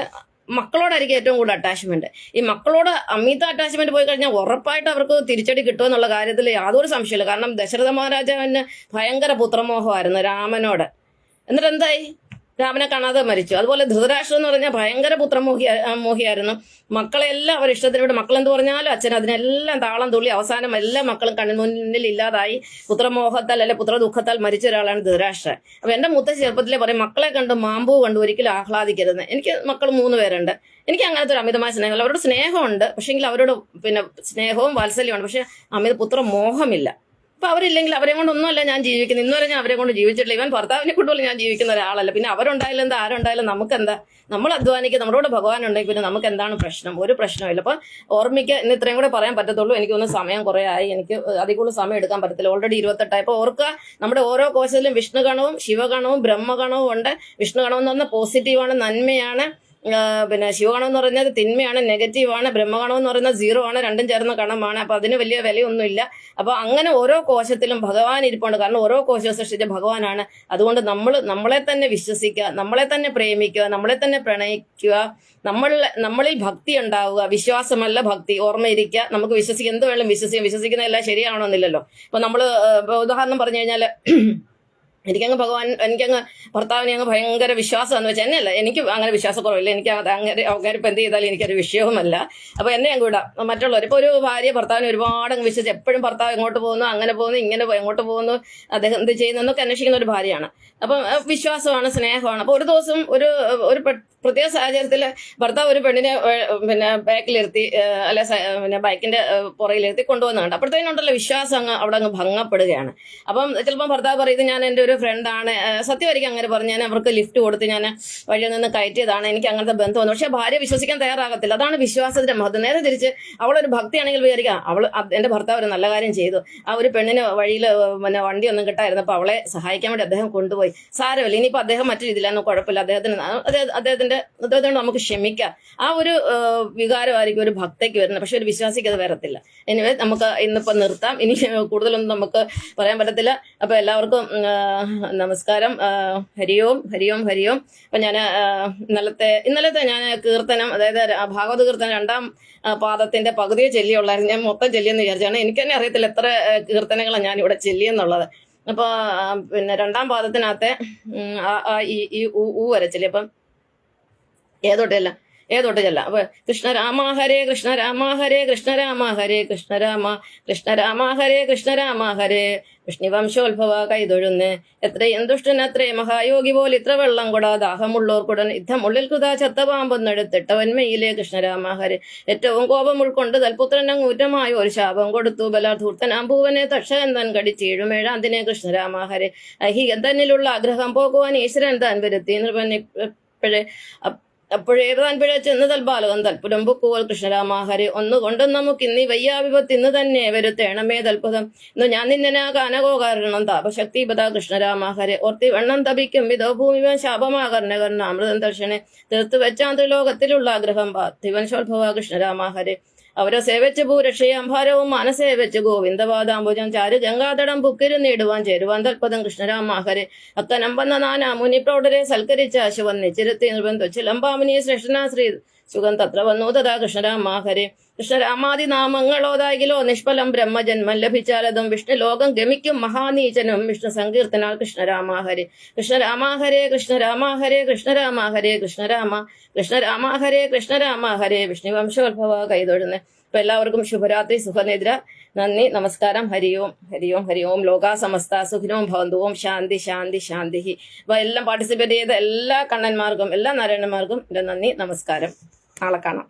മക്കളോടായിരിക്കും ഏറ്റവും കൂടുതൽ അറ്റാച്ച്മെന്റ്. ഈ മക്കളോട് അമിത അറ്റാച്ച്മെന്റ് പോയി കഴിഞ്ഞാൽ ഉറപ്പായിട്ട് അവർക്ക് തിരിച്ചടി കിട്ടുമെന്നുള്ള കാര്യത്തിൽ യാതൊരു സംശയമില്ല. കാരണം ദശരഥ മഹാരാജാവിന് ഭയങ്കര പുത്രമോഹമായിരുന്നു രാമനോട്. എന്നിട്ട് എന്തായി? രാമനെ കാണാതെ മരിച്ചു. അതുപോലെ ധൃതരാഷ്ട്രം എന്ന് പറഞ്ഞാൽ ഭയങ്കര മോഹിയായിരുന്നു. മക്കളെല്ലാം അവർ ഇഷ്ടത്തിന് മക്കളെന്ത് പറഞ്ഞാലും അച്ഛൻ അതിനെല്ലാം താളം തുള്ളി അവസാനം എല്ലാ മക്കളും കണ്ണുമുന്നിൽ ഇല്ലാതായി പുത്രമോഹത്താൽ അല്ലെ പുത്രദുഃഖത്താൽ മരിച്ച ഒരാളാണ് ധൃതരാഷ്ട്രൻ. അപ്പൊ എന്റെ മുത്തശ്ശി ചെറുപ്പത്തിലെ പറയും, മക്കളെ കണ്ട് മാമ്പൂ കണ്ട് ഒരിക്കലും ആഹ്ലാദിക്കരുത്. എനിക്ക് മക്കൾ 3 പേരുണ്ട്. എനിക്ക് അങ്ങനത്തെ ഒരു അമിതമായ സ്നേഹമില്ല. അവരോട് സ്നേഹമുണ്ട്, പക്ഷെങ്കിൽ അവരോട് സ്നേഹവും വാത്സല്യമാണ്. പക്ഷെ അമിത പുത്രമോഹമില്ല. അപ്പൊ അവരില്ലെങ്കിൽ അവരെ കൊണ്ട് ഒന്നുമല്ല ഞാൻ ജീവിക്കുന്നത്. ഇന്നുവരെ ഞാൻ അവരെ കൊണ്ട് ജീവിച്ചിട്ടില്ല. ഇവൻ ഭർത്താവിനെ കൊണ്ടുപോലും ഞാൻ ജീവിക്കുന്ന ഒരാളല്ല. പിന്നെ അവരുണ്ടായാലും എന്താ, ആരുണ്ടായാലും നമുക്കെന്താ? നമ്മൾ അധ്വാനിക്കുക, നമ്മളോട് ഭഗവാൻ ഉണ്ടെങ്കിൽ പിന്നെ നമുക്ക് എന്താണ് പ്രശ്നം? ഒരു പ്രശ്നമില്ല. അപ്പൊ ഓർമ്മിക്കുക. ഇന്ന് ഇത്രയും കൂടെ പറയാൻ പറ്റത്തുള്ളൂ. എനിക്കൊന്ന് സമയം കുറെ ആയി. എനിക്ക് അതിൽ കൂടുതൽ സമയം എടുക്കാൻ പറ്റത്തില്ല. ഓൾറെഡി 28 ആയി. അപ്പൊ ഓർക്കുക, നമ്മുടെ ഓരോ കോശത്തിലും വിഷ്ണുഗണവും ശിവഗണവും ബ്രഹ്മഗണവും ഉണ്ട്. വിഷ്ണുഗണം എന്ന് പറഞ്ഞാൽ പോസിറ്റീവാണ്, നന്മയാണ്. ശിവഗണം എന്ന് പറയുന്നത് തിന്മയാണ്, നെഗറ്റീവാണ്. ബ്രഹ്മഗണം എന്ന് പറയുന്നത് 0 ആണ്, രണ്ടും ചേർന്ന ഗണമാണ്. അപ്പൊ അതിന് വലിയ വിലയൊന്നുമില്ല. അപ്പൊ അങ്ങനെ ഓരോ കോശത്തിലും ഭഗവാൻ ഇരിപ്പുണ്ട്. കാരണം ഓരോ കോശവും സൃഷ്ടിച്ച ഭഗവാനാണ്. അതുകൊണ്ട് നമ്മളെ തന്നെ വിശ്വസിക്കുക, നമ്മളെ തന്നെ പ്രേമിക്കുക, നമ്മളെ തന്നെ പ്രണയിക്കുക, നമ്മളിൽ ഭക്തി ഉണ്ടാവുക. വിശ്വാസമല്ല ഭക്തി, ഓർമ്മയിരിക്കുക. നമുക്ക് വിശ്വസിക്കുക, എന്ത് വേണം വിശ്വസിക്കുക. വിശ്വസിക്കുന്നതെല്ലാം ശരിയാവണമെന്നില്ലല്ലോ. ഇപ്പൊ നമ്മള് ഉദാഹരണം പറഞ്ഞു കഴിഞ്ഞാല് എനിക്കങ്ങ് ഭർത്താവിനെ അങ്ങ് ഭയങ്കര വിശ്വാസമെന്ന് വെച്ചാൽ എന്നെയല്ല, എനിക്ക് അങ്ങനെ വിശ്വാസക്കുറവില്ല. എനിക്ക് അങ്ങനെ ഇപ്പം എന്ത് ചെയ്താലും എനിക്കൊരു വിഷയവുമല്ല. അപ്പോൾ എന്നെ അങ്ങ് വിടാം. മറ്റുള്ളവർ ഇപ്പോൾ ഒരു ഭാര്യ ഭർത്താവിനെ ഒരുപാട് അങ്ങ് വിശ്വസിച്ച് എപ്പോഴും ഭർത്താവ് എങ്ങോട്ട് പോകുന്നു, അങ്ങനെ പോകുന്നു, ഇങ്ങനെ എങ്ങോട്ട് പോകുന്നു, അദ്ദേഹം എന്ത് ചെയ്യുന്നു എന്നൊക്കെ അന്വേഷിക്കുന്ന ഒരു ഭാര്യയാണ്. അപ്പം വിശ്വാസമാണ്, സ്നേഹമാണ്. അപ്പോൾ ഒരു ദിവസം ഒരു പ്രത്യേക സാഹചര്യത്തിൽ ഭർത്താവ് ഒരു പെണ്ണിനെ പിന്നെ ബാക്കിലിരുത്തി അല്ലെ പിന്നെ ബൈക്കിന്റെ പുറകിലിരുത്തി കൊണ്ടുവന്നുണ്ട്. അപ്പോഴത്തേനുണ്ടല്ലോ വിശ്വാസം അവിടെ അങ്ങ് ഭംഗപ്പെടുകയാണ്. അപ്പം ചിലപ്പോൾ ഭർത്താവ് പറയുന്നത് ഞാൻ എൻ്റെ ഒരു ഫ്രണ്ടാണ്, സത്യമായിരിക്കും അങ്ങനെ പറഞ്ഞു, ഞാൻ അവർക്ക് ലിഫ്റ്റ് കൊടുത്ത് ഞാൻ വഴിയിൽ നിന്ന് കയറ്റിയതാണ്, എനിക്ക് അങ്ങനത്തെ ബന്ധമൊന്നും. പക്ഷെ ഭാര്യ വിശ്വസിക്കാൻ തയ്യാറാകത്തില്ല. അതാണ് വിശ്വാസത്തിന്റെ മഹത്വം. നേരെ തിരിച്ച് അവളൊരു ഭക്തിയാണെങ്കിൽ വിചാരിക്കാം എൻ്റെ ഭർത്താവ് ഒരു നല്ല കാര്യം ചെയ്തു, ആ ഒരു പെണ്ണിന് വഴിയിൽ പിന്നെ വണ്ടിയൊന്നും കിട്ടായിരുന്നപ്പോൾ അവളെ സഹായിക്കാൻ വേണ്ടി അദ്ദേഹം കൊണ്ടുപോയി, സാരമില്ല, ഇനിയിപ്പോൾ അദ്ദേഹം മറ്റു രീതിയിലൊന്നും കുഴപ്പമില്ല, അദ്ദേഹത്തിന് നമുക്ക് ക്ഷമിക്കാം. ആ ഒരു വികാരമായിരിക്കും ഒരു ഭക്തയ്ക്ക് വരുന്നത്. പക്ഷെ ഒരു വിശ്വാസിക്ക് അത് വരത്തില്ല. എനിവേ നമുക്ക് ഇന്നിപ്പോൾ നിർത്താം. ഇനി കൂടുതലൊന്നും നമുക്ക് പറയാൻ പറ്റത്തില്ല. അപ്പോൾ എല്ലാവർക്കും നമസ്കാരം. ഹരിയോം ഹരിയോം ഹരിയോം. അപ്പം ഞാൻ ഇന്നലത്തെ ഞാൻ കീർത്തനം, അതായത് ഭാഗവത കീർത്തനം 2-ാം പാദത്തിന്റെ പകുതിയെ ചൊല്ലിയുള്ളായിരുന്നു. ഞാൻ മൊത്തം ചൊല്ലിയെന്ന് വിചാരിച്ചാണ്. എനിക്ക് തന്നെ അറിയത്തില്ല എത്ര കീർത്തനങ്ങളാണ് ഞാനിവിടെ ചൊല്ലിയെന്നുള്ളത്. അപ്പോൾ പിന്നെ 2-ാം പാദത്തിനകത്തെ ഈ ഊ വരെ ചൊല്ലി. അപ്പം ഏതോട്ട് ചെല്ലാം. അപ്പൊ കൃഷ്ണ രാമ ഹരേ കൃഷ്ണ രാമ ഹരേ കൃഷ്ണ രാമ ഹരേ കൃഷ്ണ രാമ കൃഷ്ണ രാമ ഹരേ കൃഷ്ണ രാമ ഹരേ വിഷ്ണുവംശോത്ഭവ കൈതൊഴുന്ന് എത്രയും ദുഷ്ടനത്രേ മഹായോഗി പോലെ ഇത്ര വെള്ളം കൊടാ ദാഹമുള്ളോർക്കുടൻ യുദ്ധമുള്ളിൽ കുതാ ചത്തപാമ്പൊന്നെടുത്തിട്ടവന്മയിലെ കൃഷ്ണരാമ ഹരേ ഏറ്റവും കോപം ഉൾക്കൊണ്ട് തൽപുത്രൻ അങ്ങൂറ്റമായ ഒരു ശാപം കൊടുത്തു ബലാധൂർത്തനാം പൂവനെ തക്ഷകൻ താൻ കടിച്ചേഴുമേഴാന്തിനെ കൃഷ്ണരാമ ഹരേ ഐഹികൻ തന്നിലുള്ള ആഗ്രഹം പോകുവാൻ ഈശ്വരൻ താൻ വരുത്തി നിർവനെ അപ്പോഴേത് താൻ പിഴച്ചെന്ന് തൽബാലകൻ തൽപുരം പൊക്കുവൽ കൃഷ്ണരാമാഹരെ ഒന്നുകൊണ്ടും നമുക്ക് ഇന്നീ വയ്യാവിപത്ത് ഇന്ന് തന്നെ വരുത്തേണമേ തൽപുതം ഇന്ന് ഞാൻ നിന്നെ കാനകോ കാരണം താപശക്തി പതാ കൃഷ്ണരാമാഹരെ ഓർത്തി വെണ്ണം തപിക്കും വിധോ ഭൂമിവൻ ശാപമാകർണകർണ അമൃതം ദർശനെ തീർത്തു വെച്ചാൻ ത്രിലോകത്തിലുള്ള ആഗ്രഹം പാർത്ഥിവൻശോത്ഭവ കൃഷ്ണരാമാഹരെ അവരെ സേവിച്ച് ഭൂരക്ഷയാം ഭാരവും മനസേവിച്ച് ഗോവിന്ദപാദാംബുജം ചാരു ഗംഗാതടം പുക്കിരുന്നിടുവാൻ ചേരുവാൻ തൽപദം കൃഷ്ണരാമാഹരെ അക്കനം വന്ന നാനാ മുനി പ്രൗഢരെ സൽക്കരിച്ച ശിവന്നിച്ചിരുത്തി നിർബന്ധുച്ചിലമ്പാമിനി ശ്രേഷ്ഠനാ ശ്രീ സുഖം തത്ര വന്നു തഥാ കൃഷ്ണരാമാഹരെ കൃഷ്ണരാമാദി നാമങ്ങളോതാകിലോ നിഷ്ഫലം ബ്രഹ്മജന്മം ലഭിച്ചാലതും വിഷ്ണു ലോകം ഗമിക്കും മഹാനീചനും വിഷ്ണു സങ്കീർത്തനാൽ കൃഷ്ണരാമാഹരെ കൃഷ്ണരാമാഹരെ കൃഷ്ണരാമാഹരെ കൃഷ്ണരാമാഹരെ കൃഷ്ണരാമാഹരെ കൃഷ്ണരാമാഹരെ വിഷ്ണുവംശോത്ഭവ കൈതൊഴുന്ന്. അപ്പൊ എല്ലാവർക്കും ശുഭരാത്രി, സുഖനിദ്ര. നന്ദി, നമസ്കാരം. ഹരിയോം ഹരിയോം ഹരിയോം. ലോകാ സമസ്ത സുഖിനോം ഭവന്തു. ഓം ശാന്തി ശാന്തി ശാന്തി. അപ്പൊ എല്ലാം പാർട്ടിസിപ്പേറ്റ് ചെയ്ത എല്ലാ കണ്ണന്മാർക്കും എല്ലാ നാരായണന്മാർക്കും എൻ്റെ നന്ദി, നമസ്കാരം. നാളെ കാണാം.